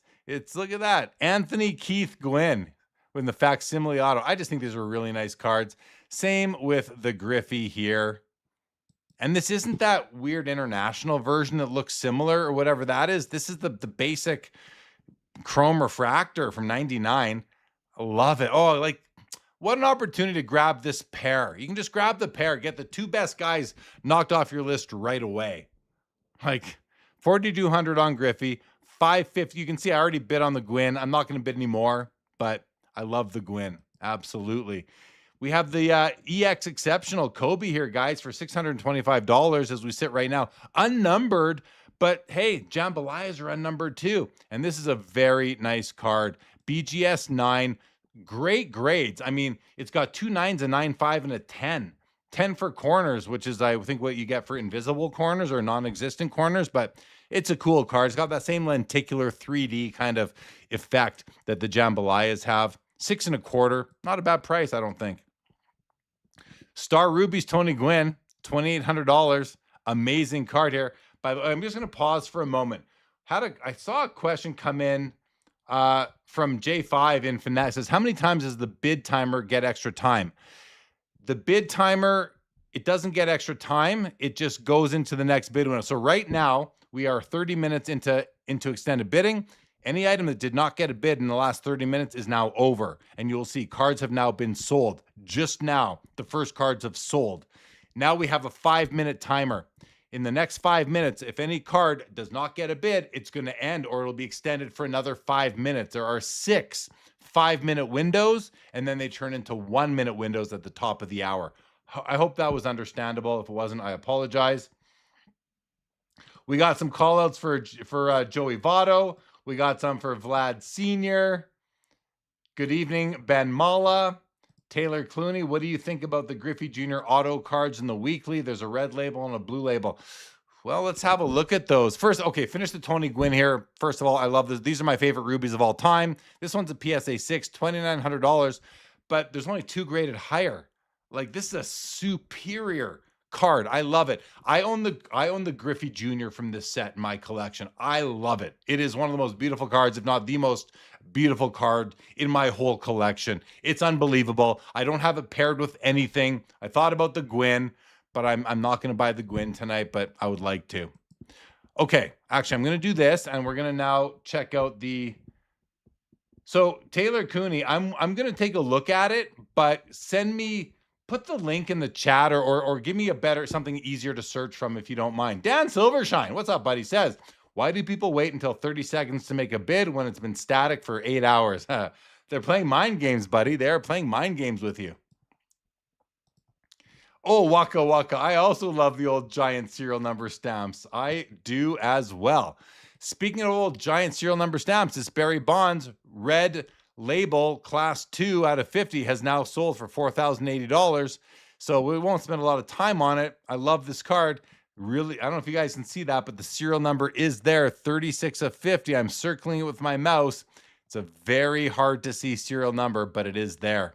look at that, Anthony Keith Gwynn with the facsimile auto. I just think these are really nice cards. Same with the Griffey here. And this isn't that weird international version that looks similar or whatever that is. This is the basic chrome refractor from 99. I love it. Oh, like, what an opportunity to grab this pair. You can just grab the pair, get the 2 best guys knocked off your list right away. Like, $4,200 on Griffey, $550. You can see I already bid on the Gwynn. I'm not going to bid anymore, but I love the Gwynn. Absolutely. We have the EX Exceptional Kobe here, guys, for $625 as we sit right now. Unnumbered, but hey, jambalayas are unnumbered too. And this is a very nice card. BGS 9, great grades. I mean, it's got 2 9s, a 9.5, and a 10. 10 for corners, which is, I think, what you get for invisible corners or non-existent corners, but it's a cool card. It's got that same lenticular 3D kind of effect that the jambalayas have. 6 1/4, not a bad price, I don't think. Star Rubies Tony Gwynn, $2,800. Amazing card here. By the way, I'm just going to pause for a moment. I saw a question come in from J5 in Finesse. Says, how many times does the bid timer get extra time? The bid timer, it doesn't get extra time. It just goes into the next bid window. So right now, we are 30 minutes into extended bidding. Any item that did not get a bid in the last 30 minutes is now over. And you'll see cards have now been sold. Just now, the first cards have sold. Now we have a 5-minute timer. In the next 5 minutes, if any card does not get a bid, it's going to end or it'll be extended for another 5 minutes. There are 6 5-minute windows, and then they turn into 1-minute windows at the top of the hour. I hope that was understandable. If it wasn't, I apologize. We got some call outs for Joey Votto. We got some for Vlad Sr. Good evening, Ben Mala. Taylor Clooney, what do you think about the Griffey Jr. auto cards in the weekly? There's a red label and a blue label. Well, let's have a look at those. First, okay, finish the Tony Gwynn here. First of all, I love this. These are my favorite rubies of all time. This one's a PSA 6, $2,900, but there's only two graded higher. Like, this is a superior card. I love it. I own the Griffey Jr. from this set in my collection. I love it. It is one of the most beautiful cards, if not the most beautiful card in my whole collection. It's unbelievable. I don't have it paired with anything. I thought about the Gwyn, but I'm not going to buy the Gwyn tonight, but I would like to. Okay, actually, I'm going to do this, and we're going to now check out the... So, Taylor Cooney, I'm going to take a look at it, but put the link in the chat or give me something easier to search from if you don't mind. Dan Silvershine, what's up, buddy? Says, why do people wait until 30 seconds to make a bid when it's been static for 8 hours? They're playing mind games, buddy. They're playing mind games with you. Oh, Waka Waka. I also love the old giant serial number stamps. I do as well. Speaking of old giant serial number stamps, this Barry Bonds red label class 2 out of 50 has now sold for $4,080. So we won't spend a lot of time on it. I love this card. Really, I don't know if you guys can see that, but the serial number is there, 36 of 50. I'm circling it with my mouse. It's a very hard to see serial number, but it is there.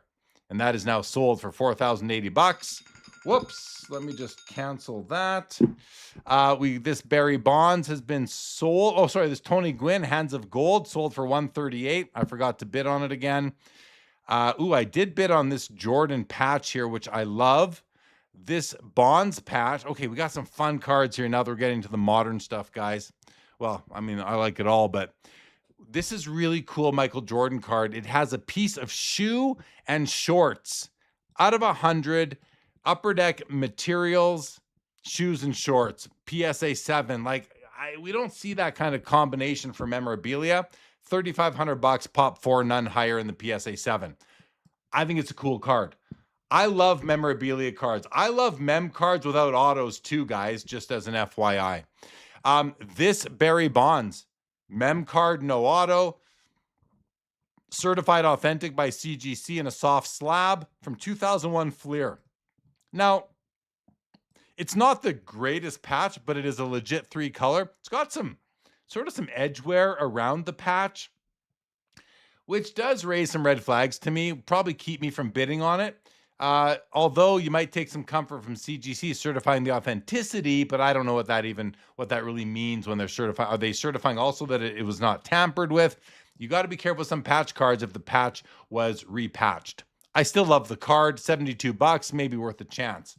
And that is now sold for $4,080. Whoops, let me just cancel that. This Barry Bonds has been sold. Oh, sorry, this Tony Gwynn Hands of Gold sold for $138. I forgot to bid on it again. I did bid on this Jordan patch here, which I love. This Bonds patch. Okay, we got some fun cards here now that we're getting to the modern stuff, guys. Well, I mean, I like it all, but this is really cool Michael Jordan card. It has a piece of shoe and shorts out of 100. Upper Deck materials, shoes and shorts, PSA 7. Like, we don't see that kind of combination for memorabilia. $3,500, pop 4, none higher in the PSA 7. I think it's a cool card. I love memorabilia cards. I love mem cards without autos too, guys, just as an FYI. This Barry Bonds, mem card, no auto, certified authentic by CGC in a soft slab from 2001 Fleer. Now, it's not the greatest patch, but it is a legit 3 color. It's got some edge wear around the patch, which does raise some red flags to me, probably keep me from bidding on it. Although you might take some comfort from CGC certifying the authenticity, but I don't know what that really means when they're certifying. Are they certifying also that it was not tampered with? You got to be careful with some patch cards if the patch was repatched. I still love the card, $72, maybe worth a chance.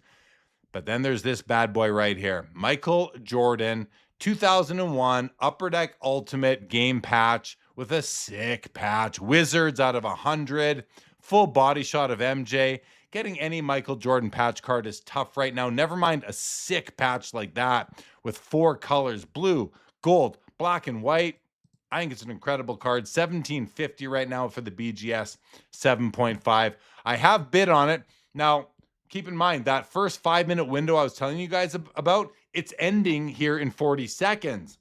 But then there's this bad boy right here. Michael Jordan, 2001 Upper Deck Ultimate game patch with a sick patch. Wizards out of 100. Full body shot of MJ. Getting any Michael Jordan patch card is tough right now. Never mind a sick patch like that with 4 colors, blue, gold, black, and white. I think it's an incredible card. $1,750 right now for the BGS 7.5. I have bid on it. Now, keep in mind that first 5-minute window I was telling you guys about, it's ending here in 40 seconds.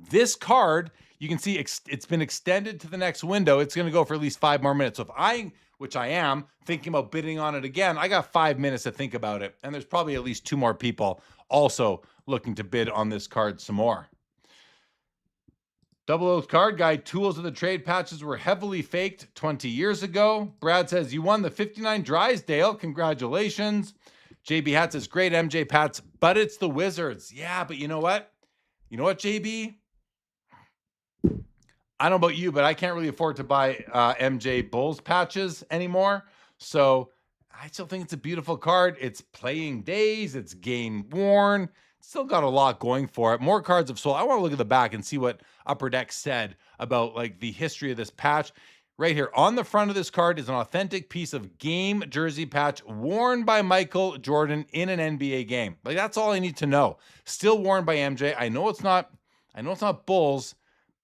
This card, you can see it's been extended to the next window. It's going to go for at least 5 more minutes. So if which I am, thinking about bidding on it again, I got 5 minutes to think about it. And there's probably at least 2 more people also looking to bid on this card some more. Double O's Card Guide, tools of the trade patches were heavily faked 20 years ago. Brad says, you won the 59 Drysdale. Congratulations. JB Hat says, great MJ Pats, but it's the Wizards. Yeah, but you know what? You know what, JB? I don't know about you, but I can't really afford to buy MJ Bulls patches anymore. So I still think it's a beautiful card. It's playing days. It's game worn. Still got a lot going for it. More cards have sold. I want to look at the back and see what Upper Deck said about like the history of this patch. Right here on the front of this card is an authentic piece of game jersey patch worn by Michael Jordan in an NBA game. Like, that's all I need to know. Still worn by MJ. I know it's not Bulls,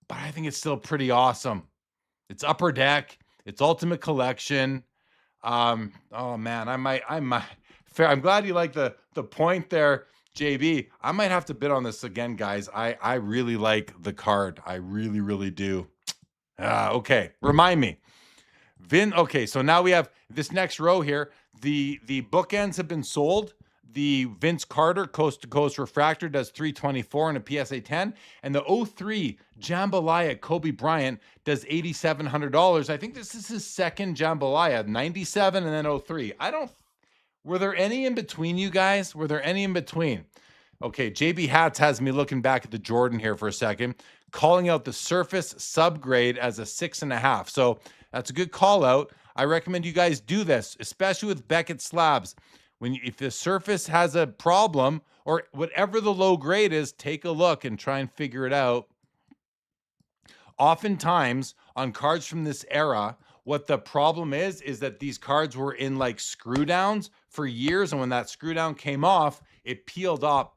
but I think it's still pretty awesome. It's Upper Deck. It's Ultimate Collection. Oh man, I might. Fair. I'm glad you like the point there, JB. I might have to bid on this again, guys. I really like the card. I really, really do. Okay, remind me. Okay, so now we have this next row here. The bookends have been sold. The Vince Carter Coast to Coast Refractor does 324 in a PSA 10. And the 03 Jambalaya Kobe Bryant does $8,700. I think this is his second Jambalaya, 97 and then 03. Were there any in between, you guys? Were there any in between? Okay, JB Hats has me looking back at the Jordan here for a second, calling out the Surface subgrade as a 6.5. So that's a good call out. I recommend you guys do this, especially with Beckett slabs. If the Surface has a problem or whatever the low grade is, take a look and try and figure it out. Oftentimes on cards from this era, what the problem is that these cards were in like screw downs for years, and when that screw down came off, it peeled off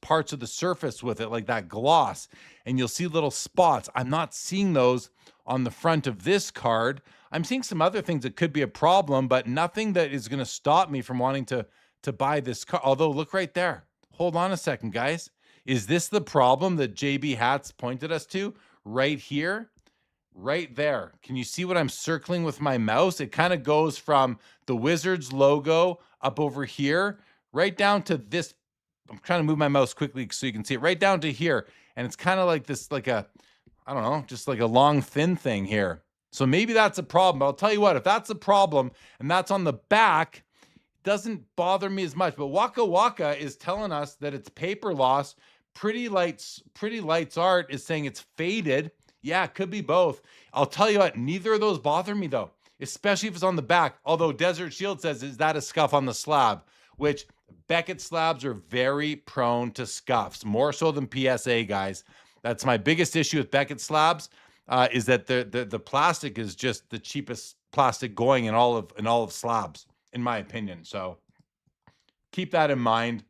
parts of the surface with it, like that gloss, and you'll see little spots. I'm not seeing those on the front of this card. I'm seeing some other things that could be a problem, but nothing that is going to stop me from wanting to buy this card. Although, look right there. Hold on a second, guys. Is this the problem that JB Hats pointed us to? Right here, right there. Can you see what I'm circling with my mouse? It kind of goes from the Wizards logo up over here, right down to this. I'm trying to move my mouse quickly so you can see it, right down to here. And it's kind of like this, like a, I don't know, just like a long, thin thing here. So maybe that's a problem. But I'll tell you what, if that's a problem and that's on the back, it doesn't bother me as much. But Waka Waka is telling us that it's paper loss. Pretty Lights Art is saying it's faded. Yeah, it could be both. I'll tell you what, neither of those bother me though, especially if it's on the back. Although Desert Shield says, is that a scuff on the slab? Which Beckett slabs are very prone to scuffs, more so than PSA, guys. That's my biggest issue with Beckett slabs, is that the plastic is just the cheapest plastic going in all of slabs, in my opinion. So keep that in mind.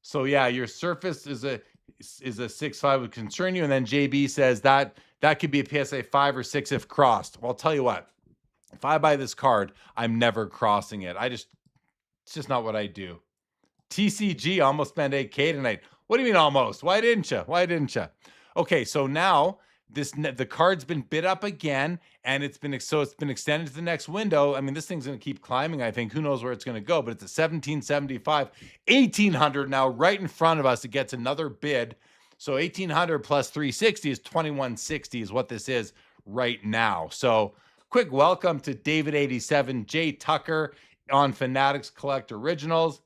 So yeah, your Surface is a 6.5 would concern you, and then JB says that could be a PSA 5 or 6 if crossed. Well, I'll tell you what, if I buy this card, I'm never crossing it. It's just not what I do. TCG almost spent 8K tonight. What do you mean almost? Why didn't you? Okay, so now the card's been bid up again, and it's been extended to the next window. I mean, this thing's going to keep climbing, I think. Who knows where it's going to go, but it's a 1775, 1800 now right in front of us. It gets another bid. So 1800 plus 360 is 2160 is what this is right now. So quick welcome to David 87, Jay Tucker on Fanatics Collect Originals.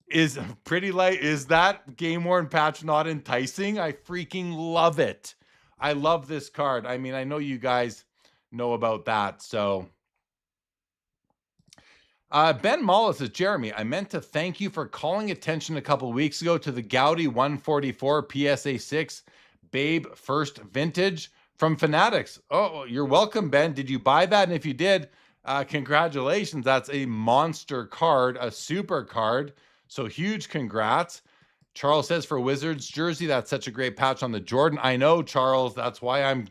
Is Pretty Light, is that game worn patch not enticing? I freaking love it. I love this card. I mean, I know you guys know about that. So Ben Mullis says, Jeremy, I meant to thank you for calling attention a couple weeks ago to the Gaudi 144 PSA 6 Babe First Vintage from Fanatics. Oh, you're welcome, Ben. Did you buy that? And if you did, congratulations. That's a monster card, a super card. So huge congrats. Charles says for Wizards jersey, that's such a great patch on the Jordan. I know, Charles. That's why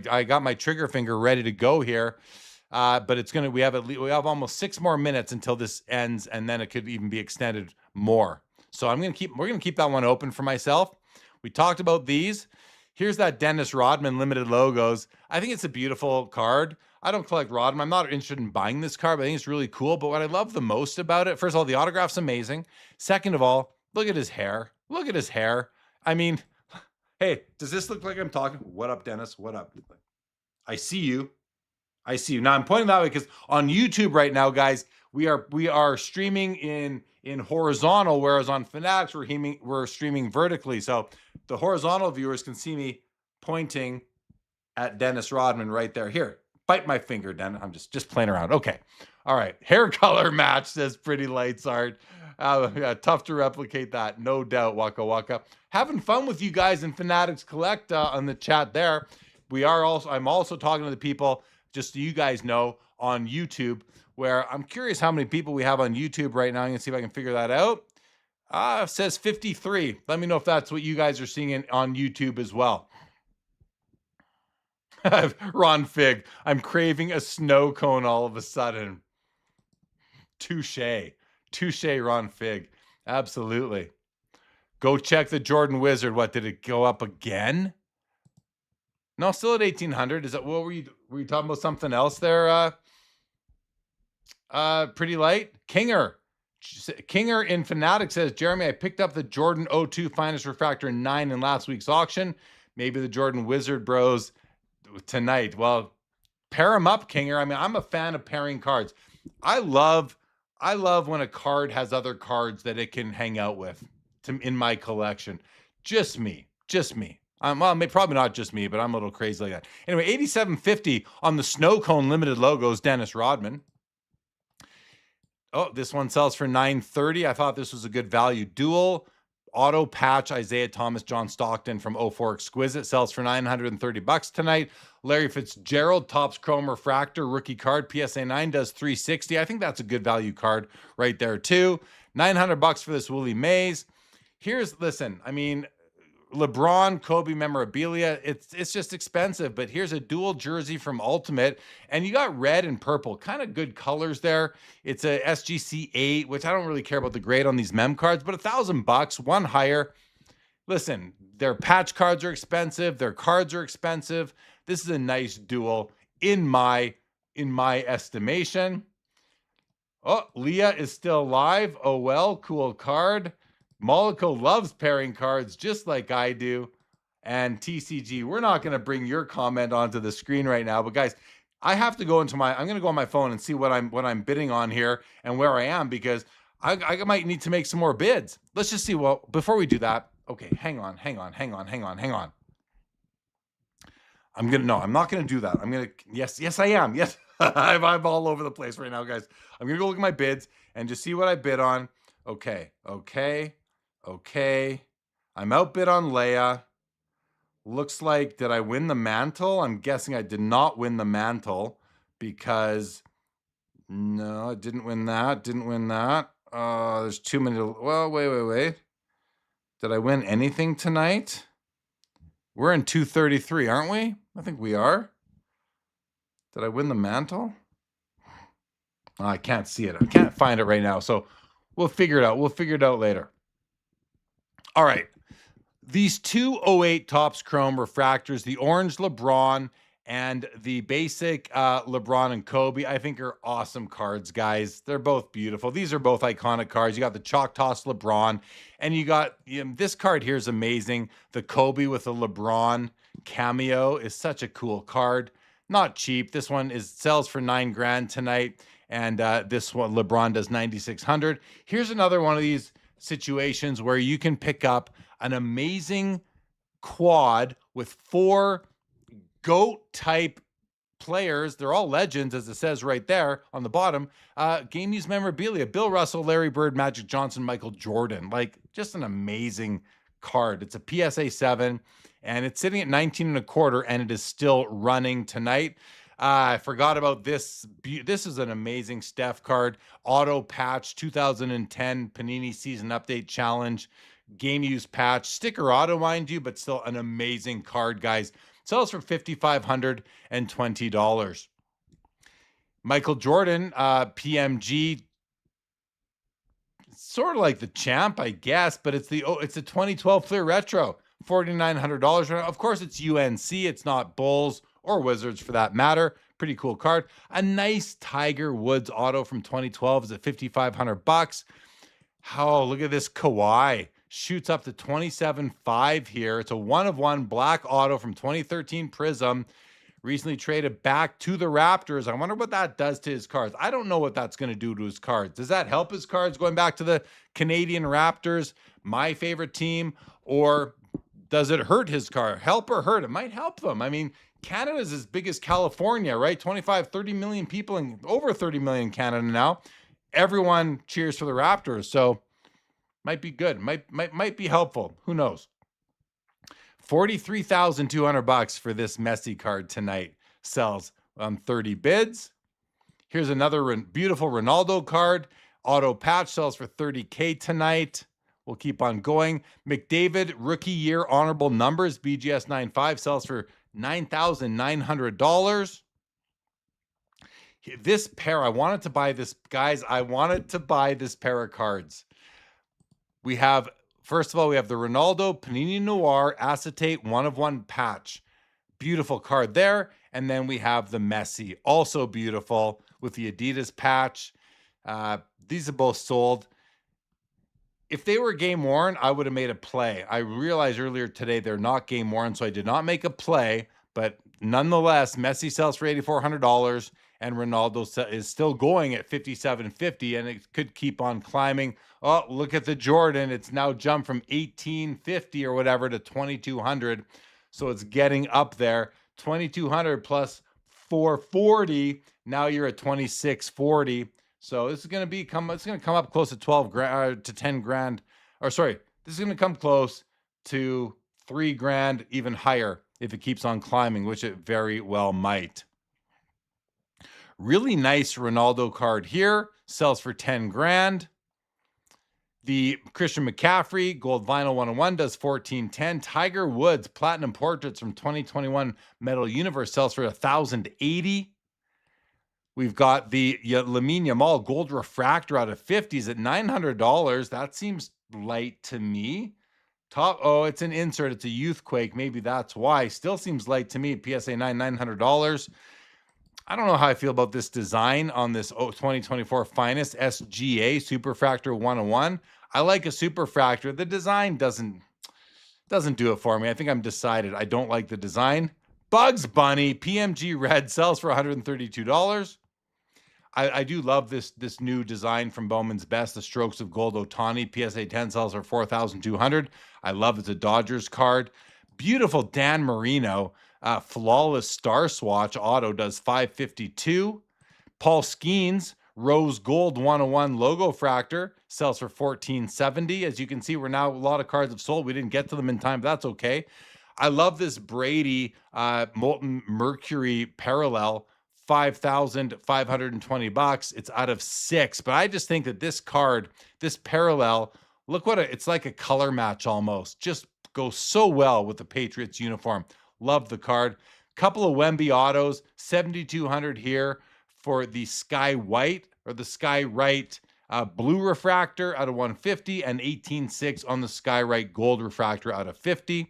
I got my trigger finger ready to go here. But it's we have almost 6 more minutes until this ends, and then it could even be extended more. So we're gonna keep that one open for myself. We talked about these. Here's that Dennis Rodman limited logos. I think it's a beautiful card. I don't collect Rodman. I'm not interested in buying this card, but I think it's really cool. But what I love the most about it, first of all, the autograph's amazing. Second of all, look at his hair. Look at his hair. I mean, hey, does this look like I'm talking? What up, Dennis? What up? I see you. Now I'm pointing that way because on YouTube right now, guys, we are streaming in horizontal, whereas on Fanatics we're streaming vertically. So the horizontal viewers can see me pointing at Dennis Rodman right there. Here, bite my finger, Dennis. I'm just playing around. Okay. All right. Hair color match, says Pretty Lights Art. Yeah, tough to replicate that, no doubt. Waka Waka. Having fun with you guys in Fanatics Collect on the chat there. I'm also talking to the people, just so you guys know, on YouTube, where I'm curious how many people we have on YouTube right now. I'm going to see if I can figure that out. It says 53. Let me know if that's what you guys are seeing on YouTube as well. Ron Fig, I'm craving a snow cone all of a sudden. Touche, Ron Fig. Absolutely. Go check the Jordan Wizard. What, did it go up again? No, still at 1800. Is that what were you talking about? Something else there? Pretty Light. Kinger Kinger in Fanatic says, Jeremy, I picked up the Jordan 02 Finest Refractor 9 in last week's auction. Maybe the Jordan Wizard Bros tonight. Well, pair them up, Kinger. I mean, I'm a fan of pairing cards. I love when a card has other cards that it can hang out with in my collection. Just me. Well, probably not just me, but I'm a little crazy like that. Anyway, 87.50 on the Snow Cone Limited logos, Dennis Rodman. Oh, this one sells for $930. I thought this was a good value. Dual auto patch Isaiah Thomas, John Stockton from 04 Exquisite sells for $930 tonight. Larry Fitzgerald, Topps Chrome Refractor rookie card, PSA 9 does $360. I think that's a good value card right there too. $900 for this Willie Mays. Listen, I mean, LeBron, Kobe memorabilia, it's just expensive, but here's a dual jersey from Ultimate, and you got red and purple, kind of good colors there. It's a SGC 8, which I don't really care about the grade on these mem cards, but $1,000, one higher. Listen, their patch cards are expensive, their cards are expensive. This is a nice dual in my estimation. Oh, Leah is still alive. Oh well, cool card. Mollico loves pairing cards just like I do. And TCG, we're not going to bring your comment onto the screen right now, but guys, I have to go I'm going to go on my phone and see what I'm bidding on here and where I am, because I might need to make some more bids. Let's just see. Well, before we do that, okay, hang on. I'm not going to do that. Yes, I am. Yes, I'm all over the place right now, guys. I'm going to go look at my bids and just see what I bid on. Okay. I'm outbid on Leia. Looks like, did I win the mantle? I'm guessing I did not win the mantle, because no, I didn't win that. There's too many. Well, wait. Did I win anything tonight? We're in 233, aren't we? I think we are. Did I win the mantle? Oh, I can't see it. I can't find it right now. So we'll figure it out. We'll figure it out later. All right. These two 08 Topps Chrome refractors, the orange LeBron and the basic LeBron and Kobe, I think are awesome cards, guys. They're both beautiful. These are both iconic cards. You got the chalk toss LeBron, and you got this card here is amazing. The Kobe with a LeBron cameo is such a cool card. Not cheap. This one sells for $9,000 tonight, and this one LeBron does $9,600. Here's another one of these situations where you can pick up an amazing quad with 4 GOAT type players. They're all legends, as it says right there on the bottom. Game used memorabilia: Bill Russell, Larry Bird, Magic Johnson, Michael Jordan. Like, just an amazing card. It's a PSA 7, and it's sitting at 19.25, and it is still running tonight. I forgot about this. This is an amazing Steph card. Auto patch, 2010 Panini Season Update Challenge. Game use patch. Sticker auto, mind you, but still an amazing card, guys. Sells for $5,520. Michael Jordan, PMG. Sort of like the champ, I guess, but it's the 2012 Fleer Retro. $4,900. Of course, it's UNC. It's not Bulls or Wizards for that matter. Pretty cool card. A nice Tiger Woods auto from 2012 is at $5,500. Oh, look at this Kawhi. Shoots up to 27.5 here. It's a 1/1 black auto from 2013 Prism. Recently traded back to the Raptors. I wonder what that does to his cards. I don't know what that's going to do to his cards. Does that help his cards going back to the Canadian Raptors, my favorite team, or does it hurt his card? Help or hurt? It might help them. I mean, Canada's as big as California, right? 25, 30 million people, and over 30 million in Canada now. Everyone cheers for the Raptors, so might be good. Might be helpful. Who knows? $43,200 for this Messi card tonight. Sells on 30 bids. Here's another beautiful Ronaldo card. Auto patch sells for $30K tonight. We'll keep on going. McDavid rookie year honorable numbers BGS 95 sells for $9,900. This pair, I wanted to buy this, guys. I wanted to buy this pair of cards. We have, first of all, we have the Ronaldo Panini Noir Acetate 1/1 patch. Beautiful card there. And then we have the Messi, also beautiful, with the Adidas patch. These are both sold. if they were game worn, I would have made a play. I realized earlier today they're not game worn, so I did not make a play. But nonetheless, Messi sells for $8,400, and Ronaldo is still going at $5,750, and it could keep on climbing. Oh, look at the Jordan. It's now jumped from $1,850 or whatever to $2,200. So it's getting up there. 2,200 plus 440. Now you're at 2,640. So this is going to it's going to come up close to 12 grand, to 10 grand, or sorry, this is going to come close to 3 grand, even higher if it keeps on climbing, which it very well might. Really nice Ronaldo card here, sells for 10 grand. The Christian McCaffrey Gold Vinyl 101 does $1,410. Tiger Woods Platinum Portraits from 2021 Metal Universe sells for $1,080. We've got the Lamine Yamal Gold Refractor out of 50s at $900. That seems light to me. It's an insert. It's a Youthquake. Maybe that's why. Still seems light to me. PSA 9, $900. I don't know how I feel about this design on this 2024 Finest SGA Superfractor 101. I like a Superfractor. The design doesn't do it for me. I think I'm decided. I don't like the design. Bugs Bunny PMG Red sells for $132. I do love this new design from Bowman's Best, the Strokes of Gold Ohtani PSA 10 sells for $4,200. I love it's a Dodgers card. Beautiful Dan Marino Flawless Star Swatch Auto does $552. Paul Skeens Rose Gold 101 Logo Fractor sells for $1,470. As you can see, a lot of cards have sold. We didn't get to them in time, but that's okay. I love this Brady Molten Mercury Parallel, $5,520. It's out of 6, but I just think that this card, this Parallel, look what it's like a color match almost. Just goes so well with the Patriots uniform. Love the card. Couple of Wemby autos, $7,200 here for the Sky White or the Sky Right Blue Refractor out of $150 and $18,600 on the Sky Right Gold Refractor out of $50.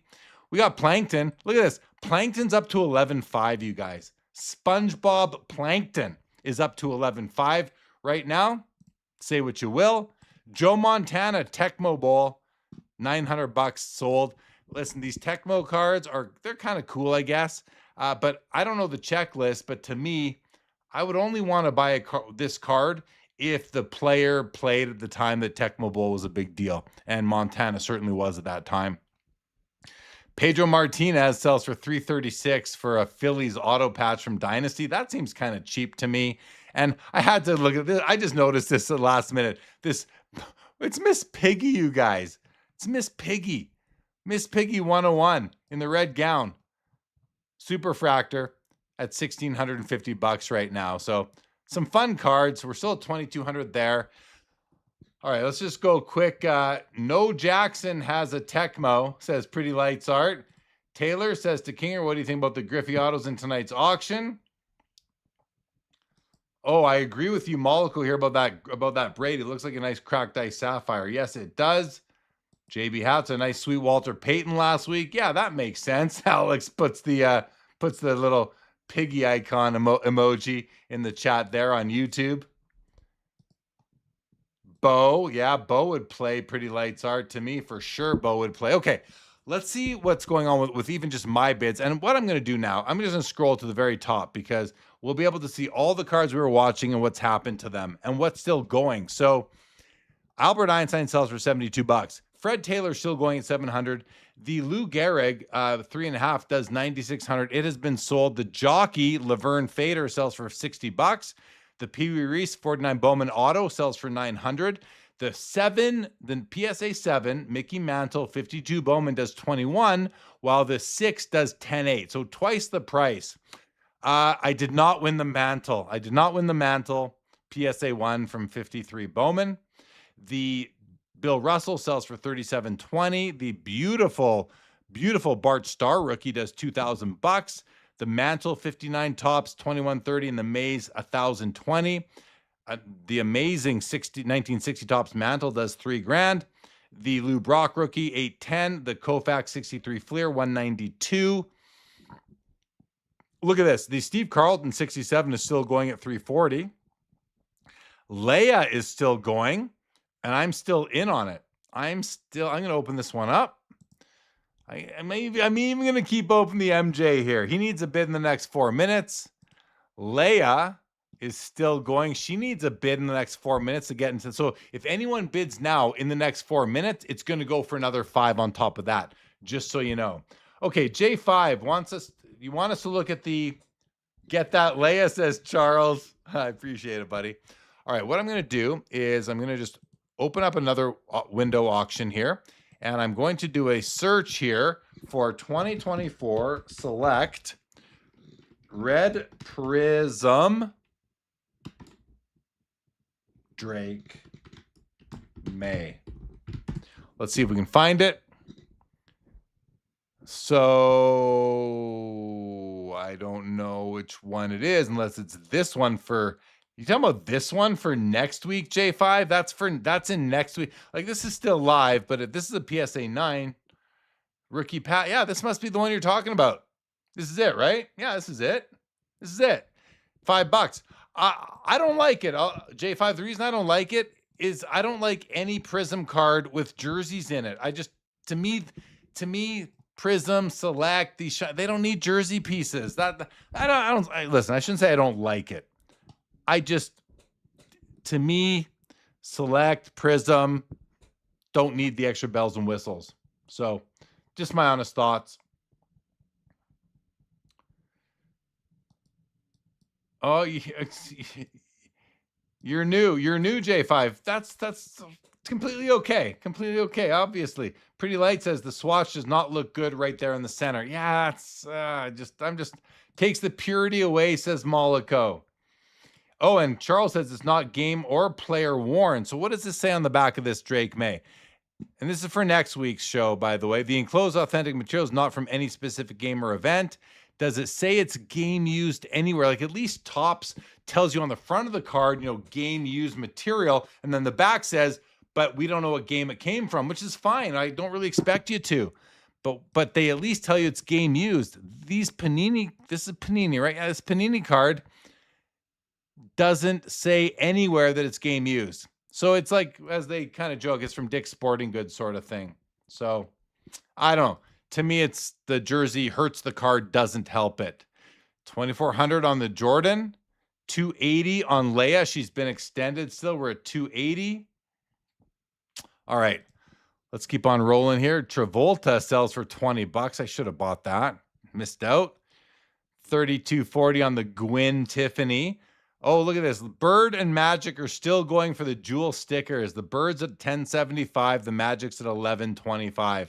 We got Plankton. Look at this. Plankton's up to $11,500, you guys. SpongeBob Plankton is up to $11,500 right now. Say what you will. Joe Montana Tecmo Bowl, $900 sold. Listen, these Tecmo cards they're kind of cool, I guess. But I don't know the checklist, but to me, I would only want to buy this card if the player played at the time that Tecmo Bowl was a big deal. And Montana certainly was at that time. Pedro Martinez sells for $336 for a Phillies auto patch from Dynasty. That seems kind of cheap to me. And I had to look at this. I just noticed this at the last minute. It's Miss Piggy, you guys. It's Miss Piggy. Miss Piggy 101 in the red gown. Superfractor at $1,650 right now. So some fun cards. We're still at $2,200 there. All right, let's just go quick. No Jackson has a Tecmo, says Pretty Lights Art. Taylor says to Kinger, what do you think about the Griffey autos in tonight's auction? Oh, I agree with you, Mollico, here about that Brady. It looks like a nice cracked ice sapphire. Yes, it does. JB Hat's a nice sweet Walter Payton last week. Yeah, that makes sense. Alex puts the little piggy icon emoji in the chat there on YouTube. Bo, yeah, Bo would play Pretty Lights Art to me for sure. Bo would play. Okay, let's see what's going on with even just my bids. And what I'm going to do now, I'm just going to scroll to the very top because we'll be able to see all the cards we were watching and what's happened to them and what's still going. So Albert Einstein sells for $72. Fred Taylor still going at $700. The Lou Gehrig 3.5 does $9,600. It has been sold. The Jockey Laverne Fader sells for $60. The Pee Wee Reese 49 Bowman Auto sells for $900. The PSA 7 Mickey Mantle 52 Bowman does $21, while the 6 does $10,800. So twice the price. I did not win the Mantle. PSA 1 from 53 Bowman. The Bill Russell sells for $37.20. The beautiful Bart Starr rookie does $2,000. The Mantle 59 Tops $21.30 and the Maze $1,020. The amazing 1960 Tops Mantle does $3,000. The Lou Brock rookie $810. The Koufax 63 Fleer $192. Look at this. The Steve Carlton 67 is still going at $340. Leia is still going, and I'm still in on it. I'm going to open this one up. I'm even going to keep open the MJ here. He needs a bid in the next 4 minutes. Leia is still going. She needs a bid in the next 4 minutes to get into. So if anyone bids now in the next 4 minutes, it's going to go for another 5 on top of that, just so you know. Okay, J5 wants us, you want us to look at the, get that Leia, says Charles. I appreciate it, buddy. All right, what I'm going to do is I'm going to just open up another window auction here, and I'm going to do a search here for 2024 Select Red Prism Drake May. Let's see if we can find it. So I don't know which one it is unless it's this one for, you talking about this one for next week, J5? That's in next week. Like, this is still live, but this is a PSA 9 rookie pat. Yeah, this must be the one you're talking about. This is it, right? Yeah, this is it. This is it. $5. I don't like it. J5, the reason I don't like it is I don't like any Prism card with jerseys in it. To me, Prism, Select, they don't need jersey pieces. Listen, I shouldn't say I don't like it. To me, Select, Prism don't need the extra bells and whistles. So, just my honest thoughts. Oh, you're new, J5. That's completely okay. Completely okay, obviously. Pretty Light says the swatch does not look good right there in the center. Yeah, it's takes the purity away, says Molico. Oh, and Charles says it's not game or player worn. So what does this say on the back of this Drake May? And this is for next week's show, by the way. The enclosed authentic material is not from any specific game or event. Does it say it's game used anywhere? Like, at least Topps tells you on the front of the card, game used material. And then the back says, but we don't know what game it came from, which is fine. I don't really expect you to. But they at least tell you it's game used. These Panini, this is Panini, right? Yeah, this Panini card doesn't say anywhere that it's game used. So it's like, as they kind of joke, it's from Dick's Sporting Goods sort of thing. So I don't know. To me, it's the jersey hurts the card, doesn't help it. 2,400 on the Jordan, 280 on Leia. She's been extended still. We're at 280. All right, let's keep on rolling here. Travolta sells for $20. I should have bought that. Missed out. 32.40 on the Gwyn Tiffany. Oh, look at this. Bird and Magic are still going for the jewel stickers. The Bird's at $10.75. The Magic's at $11.25.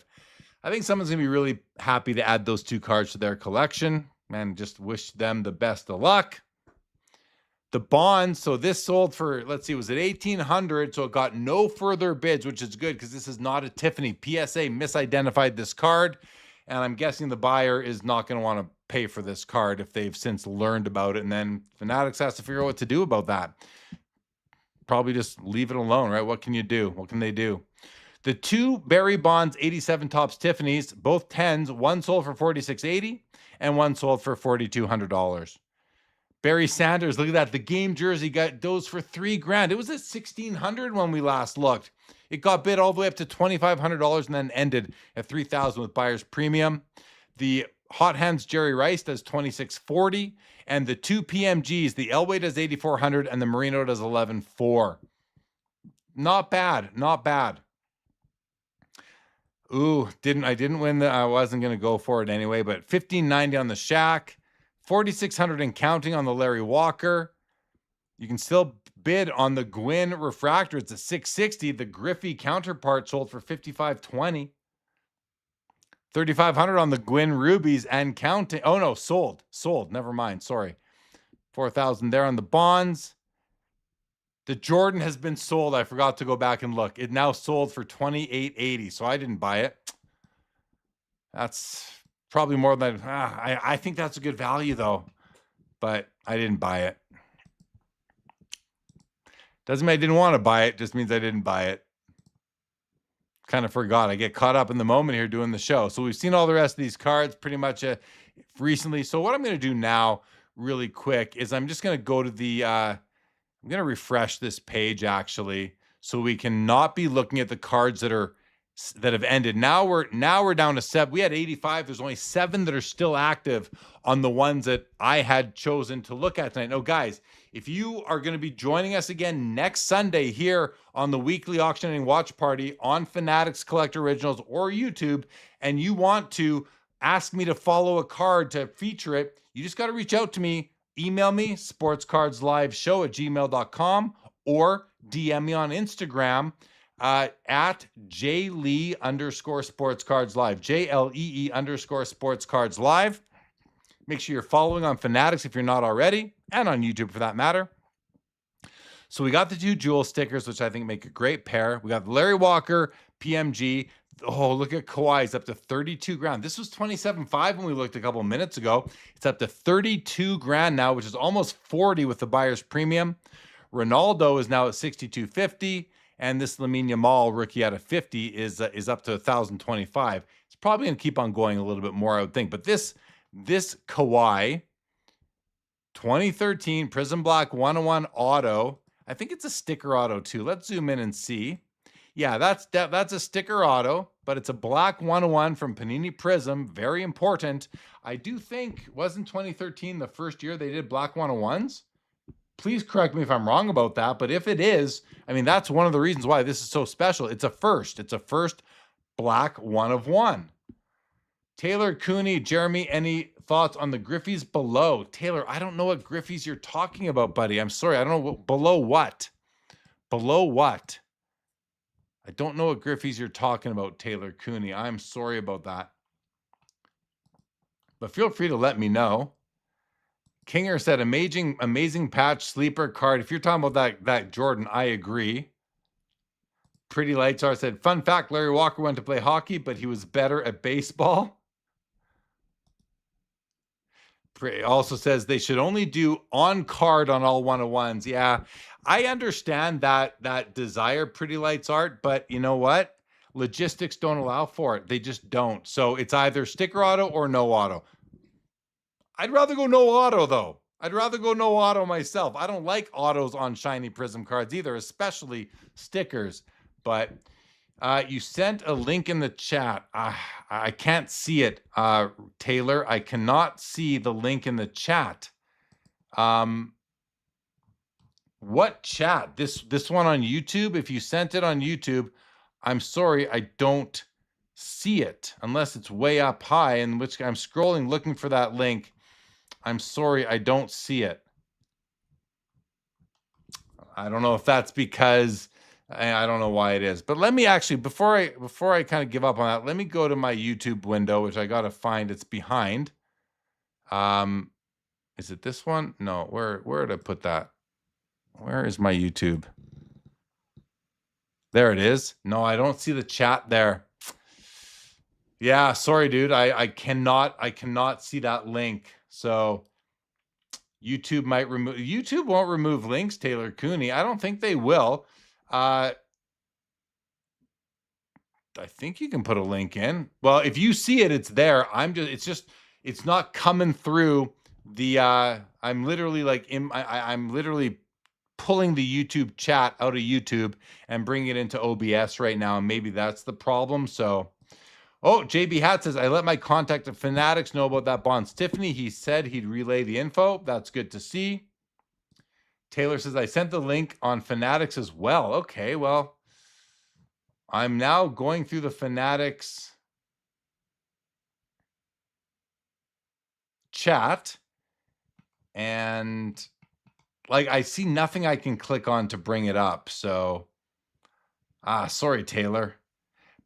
I think someone's going to be really happy to add those two cards to their collection, and just wish them the best of luck. The Bonds, so this sold for, let's see, was it $1,800? So it got no further bids, which is good because this is not a Tiffany. PSA misidentified this card, and I'm guessing the buyer is not going to want to pay for this card if they've since learned about it, and then Fanatics has to figure out what to do about that. Probably just leave it alone, right? What can you do? What can they do? The two Barry Bonds 87 Topps Tiffany's, both 10s, one sold for $46.80 and one sold for $4,200. Barry Sanders, look at that. The game jersey got those for $3,000. It was at $1,600 when we last looked. It got bid all the way up to $2,500 and then ended at $3,000 with buyer's premium. The Hot Hands Jerry Rice does $26.40, and the two PMGs, the Elway does $8,400 and the Marino does $11,400. Not bad, not bad. Ooh, I didn't win I wasn't going to go for it anyway, but $1,590 on the Shaq, $4,600 and counting on the Larry Walker. You can still bid on the Gwyn Refractor. It's a $660. The Griffey counterpart sold for $5,520. $3,500 on the Gwyn Rubies and counting. Oh no, sold. Never mind. Sorry. $4,000 there on the Bonds. The Jordan has been sold. I forgot to go back and look. It now sold for $28.80. So I didn't buy it. That's probably more than I think that's a good value though, but I didn't buy it. Doesn't mean I didn't want to buy it. Just means I didn't buy it. Kind of forgot. I get caught up in the moment here doing the show. So we've seen all the rest of these cards pretty much recently. So what I'm going to do now really quick is I'm just going to go to the, I'm going to refresh this page actually. so we cannot be looking at the cards that have ended. Now we're down to 7. We had 85. There's only 7 that are still active on the ones that I had chosen to look at tonight. Now, guys, if you are going to be joining us again next Sunday here on the weekly auctioning watch party on Fanatics Collect Originals or YouTube, and you want to ask me to follow a card to feature it, you just got to reach out to me. Email me, sportscardsliveshow@gmail.com, or DM me on Instagram at JLee_sportscardslive, JLEE_sportscardslive. Make sure you're following on Fanatics if you're not already, and on YouTube for that matter. So we got the 2 jewel stickers, which I think make a great pair. We got Larry Walker, PMG. Oh, look at Kawhi's up to 32 grand. This was 27.5 when we looked a couple minutes ago. It's up to 32 grand now, which is almost 40 with the buyer's premium. Ronaldo is now at 62.50, and this Lamine Yamal rookie out of 50 is up to 1,025. It's probably going to keep on going a little bit more, I would think. But this Kawhi 2013 Prism Black 101 auto. I think it's a sticker auto too. Let's zoom in and see. Yeah, that's a sticker auto, but it's a black 101 from Panini Prism. Very important. I do think, wasn't 2013 the first year they did black 101s? Please correct me if I'm wrong about that, but if it is, I mean, that's one of the reasons why this is so special. It's a first. It's a first black 1 of 1. Taylor Cooney, Jeremy, any thoughts on the Griffies below? Taylor, I don't know what Griffies you're talking about, buddy. I'm sorry. I don't know. Below what? Below what? I don't know what Griffies you're talking about, Taylor Cooney. I'm sorry about that. But feel free to let me know. Kinger said, amazing patch sleeper card. If you're talking about that Jordan, I agree. Pretty Lights Are said, fun fact, Larry Walker went to play hockey, but he was better at baseball. Also says they should only do on card on all 101s. Yeah, I understand that desire, Pretty Lights Art, but you know what? Logistics don't allow for it. They just don't. So it's either sticker auto or no auto. I'd rather go no auto, though. I'd rather go no auto myself. I don't like autos on shiny Prism cards either, especially stickers. But you sent a link in the chat. I can't see it, Taylor. I cannot see the link in the chat. What chat? This one on YouTube? If you sent it on YouTube, I'm sorry, I don't see it unless it's way up high, in which I'm scrolling looking for that link. I'm sorry, I don't see it. I don't know if that's because I don't know why it is, but let me actually, before I kind of give up on that, let me go to my YouTube window, which I got to find. It's behind. Is it this one? No, where did I put that? Where is my YouTube? There it is. No, I don't see the chat there. Yeah, sorry, dude. I cannot see that link. So YouTube might remove. YouTube won't remove links, Taylor Cooney. I don't think they will. I think you can put a link in. Well, if you see it, it's there. It's not coming through the I'm literally like I'm literally pulling the YouTube chat out of YouTube and bringing it into OBS right now, and maybe that's the problem. So JB Hat says, I let my contact at Fanatics know about that Bonds Tiffany. He said he'd relay the info. That's good to see. Taylor says, I sent the link on Fanatics as well. Okay, well, I'm now going through the Fanatics chat, and like I see nothing I can click on to bring it up. So, sorry, Taylor.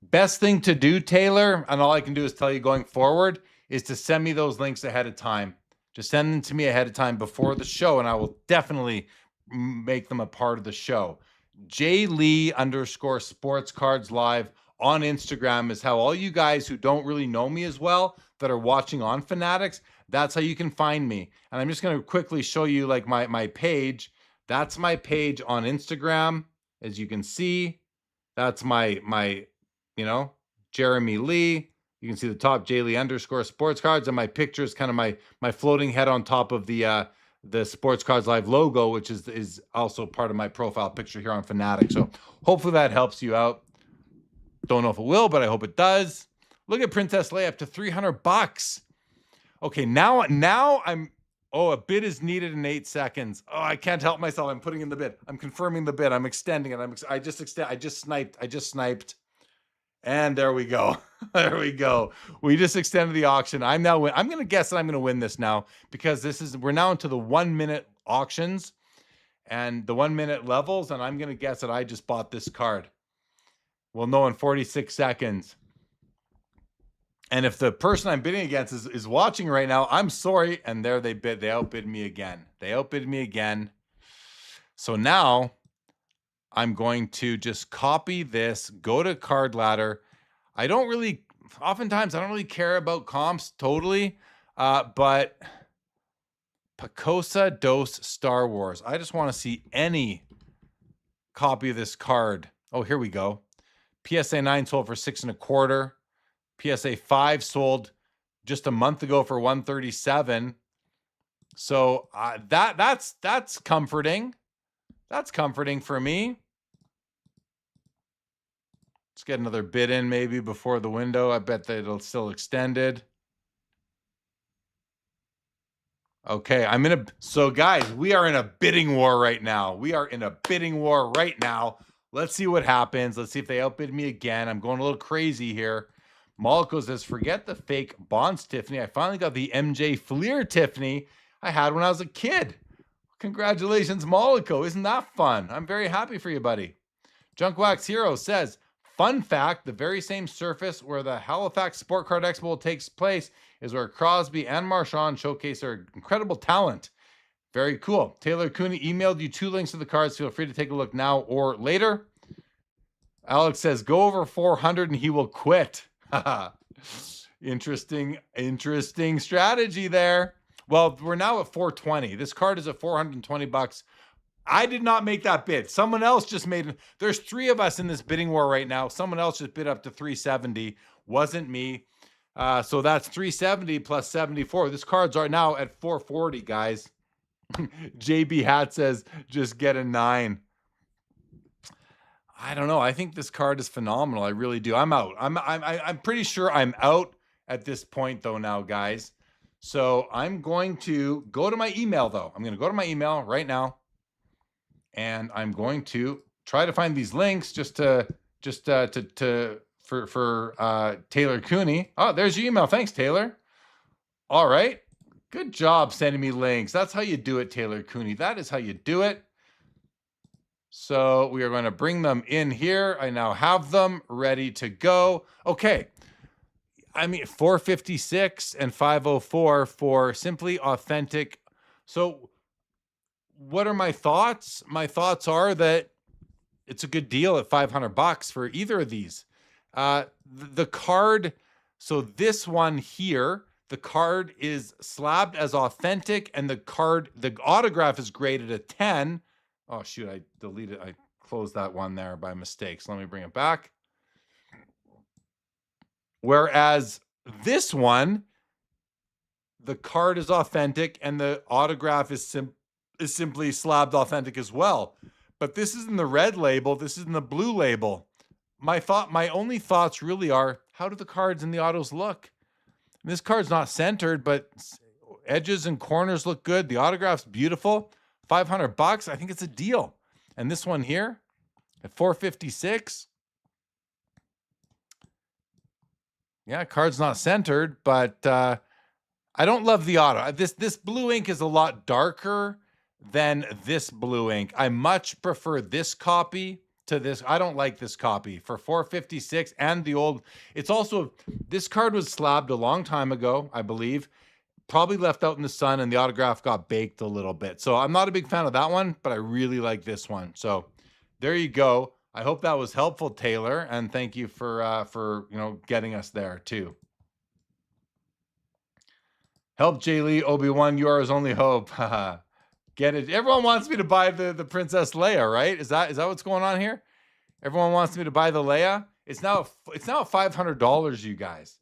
Best thing to do, Taylor, and all I can do is tell you going forward, is to send me those links ahead of time. Just send them to me ahead of time before the show, and I will definitely make them a part of the show. JLee_sportscardslive on Instagram is how all you guys who don't really know me as well that are watching on Fanatics, that's how you can find me. And I'm just going to quickly show you like my page. That's my page on Instagram. As you can see, that's my Jeremy Lee. You can see the top JLee_sportscards, and my picture is kind of my floating head on top of the the Sports Cards Live logo, which is also part of my profile picture here on Fanatics. So hopefully that helps you out. Don't know if it will, but I hope it does. Look at Princess Leia up to $300. Okay, now I'm. Oh, a bid is needed in 8 seconds. Oh, I can't help myself. I'm putting in the bid. I'm confirming the bid. I'm extending it. I just sniped. And there we go. There we go. We just extended the auction. I'm going to guess that I'm going to win this now because we're now into the 1 minute auctions and the 1 minute levels. And I'm going to guess that I just bought this card. We'll know in 46 seconds. And if the person I'm bidding against is watching right now, I'm sorry. And there they bid. They outbid me again. So now I'm going to just copy this, go to Card Ladder. Oftentimes I don't really care about comps totally, but Picosa dos Star Wars. I just want to see any copy of this card. Oh, here we go. PSA 9 sold for $6.25. PSA 5 sold just a month ago for $137. So that's comforting. That's comforting for me. Let's get another bid in maybe before the window. I bet that it'll still extended. Okay, so guys, we are in a bidding war right now. Let's see what happens. Let's see if they outbid me again. I'm going a little crazy here. Moloko says, forget the fake Bonds Tiffany. I finally got the MJ Fleer Tiffany I had when I was a kid. Congratulations, Moloko. Isn't that fun? I'm very happy for you, buddy. Junkwax Hero says, fun fact, the very same surface where the Halifax Sport Card Expo takes place is where Crosby and Marchand showcase their incredible talent. Very cool. Taylor Cooney emailed you 2 links to the cards. Feel free to take a look now or later. Alex says, go over 400 and he will quit. Interesting strategy there. Well, we're now at 420. This card is at $420. I did not make that bid. Someone else just made it. There's 3 of us in this bidding war right now. Someone else just bid up to 370. Wasn't me. So that's 370 plus 74. This card's right now at 440, guys. JB Hat says, just get a 9. I don't know. I think this card is phenomenal. I really do. I'm out. I'm pretty sure I'm out at this point though now, guys. So I'm going to go to my email though. I'm going to go to my email right now, and I'm going to try to find these links for Taylor Cooney. Oh, there's your email. Thanks, Taylor. All right. Good job sending me links. That's how you do it, Taylor Cooney. That is how you do it. So we are going to bring them in here. I now have them ready to go. Okay. I mean, 456 and 504 for Simply Authentic. So what are my thoughts? My thoughts are that it's a good deal at $500 for either of these. The card, so this one here, the card is slabbed as authentic, and the autograph is graded a 10. Oh, shoot, I deleted, I closed that one there by mistake. So let me bring it back. Whereas this one, the card is authentic and the autograph is simply slabbed authentic as well. But this is in the red label. This is in the blue label. My only thoughts really are, how do the cards and the autos look? This card's not centered, but edges and corners look good. The autograph's beautiful. $500. I think it's a deal. And this one here at 456. Yeah, card's not centered, but I don't love the auto. This blue ink is a lot darker than this blue ink. I much prefer this copy to this. I don't like this copy for 456 and the old. It's also, this card was slabbed a long time ago, I believe. Probably left out in the sun, and the autograph got baked a little bit. So I'm not a big fan of that one, but I really like this one. So there you go. I hope that was helpful, Taylor, and thank you for getting us there too. Help Jay Lee, Obi-Wan, you are his only hope. Get it? Everyone wants me to buy the Princess Leia, right? Is that what's going on here? Everyone wants me to buy the Leia. It's now $500, you guys.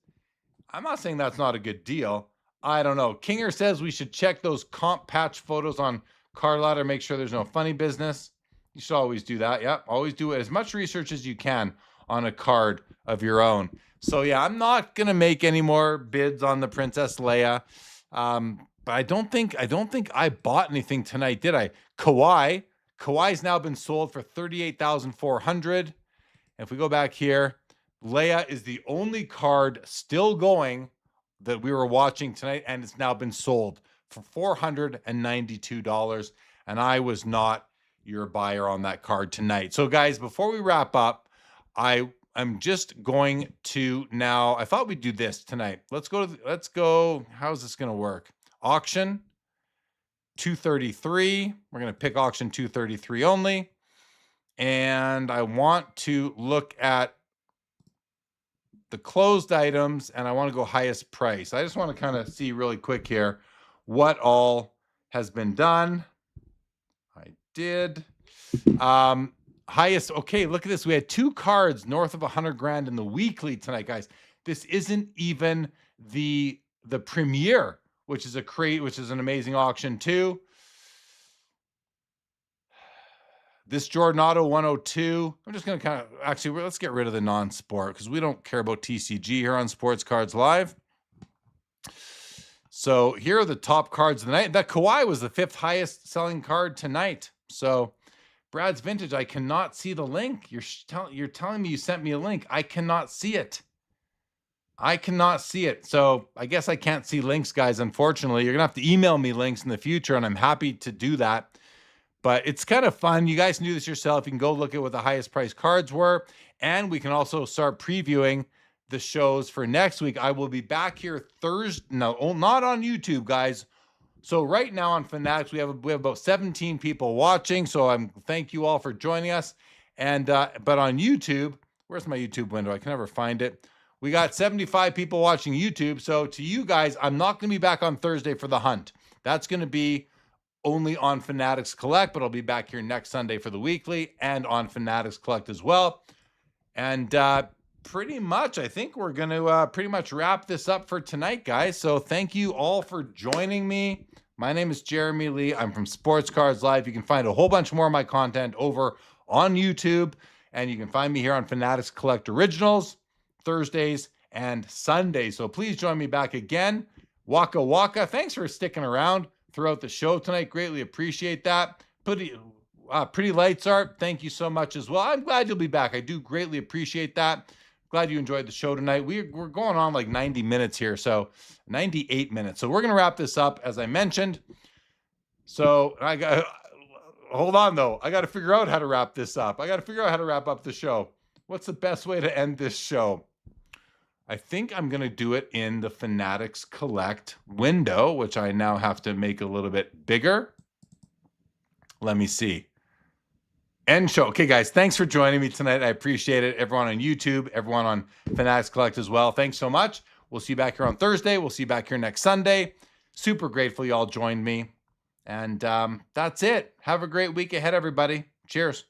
I'm not saying that's not a good deal. I don't know. Kinger says we should check those comp patch photos on Card Ladder, make sure there's no funny business. You should always do that. Yeah, always do as much research as you can on a card of your own. So yeah, I'm not gonna make any more bids on the Princess Leia. But I don't think I bought anything tonight, did I? Kawhi's now been sold for 38,400. If we go back here, Leia is the only card still going that we were watching tonight, and it's now been sold for $492. And I was not your buyer on that card tonight. So guys, before we wrap up, I'm just going to now, I thought we'd do this tonight. Let's go. How's this going to work? Auction 233. We're going to pick auction 233 only. And I want to look at the closed items, and I want to go highest price. I just want to kind of see really quick here what all has been done. I did. Highest. Okay, look at this. We had 2 cards north of 100 grand in the weekly tonight, guys. This isn't even the premiere, which is an amazing auction too. This Jordan Auto 102, I'm just going to kind of, actually, let's get rid of the non-sport because we don't care about TCG here on Sports Cards Live. So here are the top cards of the night. That Kawhi was the 5th highest selling card tonight. So Brad's Vintage, I cannot see the link. You're telling me you sent me a link. I cannot see it. I cannot see it. So I guess I can't see links, guys, unfortunately. You're going to have to email me links in the future, and I'm happy to do that. But it's kind of fun. You guys can do this yourself. You can go look at what the highest price cards were. And we can also start previewing the shows for next week. I will be back here Thursday. No, not on YouTube, guys. So right now on Fanatics, we have about 17 people watching. So thank you all for joining us. And but on YouTube, where's my YouTube window? I can never find it. We got 75 people watching YouTube. So to you guys, I'm not going to be back on Thursday for the hunt. That's going to be only on Fanatics Collect, but I'll be back here next Sunday for the weekly and on Fanatics Collect as well. And pretty much, I think we're going to pretty much wrap this up for tonight, guys. So thank you all for joining me. My name is Jeremy Lee. I'm from Sports Cards Live. You can find a whole bunch more of my content over on YouTube, and you can find me here on Fanatics Collect Originals Thursdays and Sundays. So please join me back again. Waka Waka. Thanks for sticking around throughout the show tonight. Greatly appreciate that. Pretty Lights Art, thank you so much as well. I'm glad you'll be back. I do greatly appreciate that. Glad you enjoyed the show tonight. We're going on like 90 minutes here, so 98 minutes. So we're going to wrap this up, as I mentioned. So hold on, though. I got to figure out how to wrap this up. I got to figure out how to wrap up the show. What's the best way to end this show? I think I'm going to do it in the Fanatics Collect window, which I now have to make a little bit bigger. Let me see. End show. Okay, guys, thanks for joining me tonight. I appreciate it. Everyone on YouTube, everyone on Fanatics Collect as well. Thanks so much. We'll see you back here on Thursday. We'll see you back here next Sunday. Super grateful you all joined me. And that's it. Have a great week ahead, everybody. Cheers.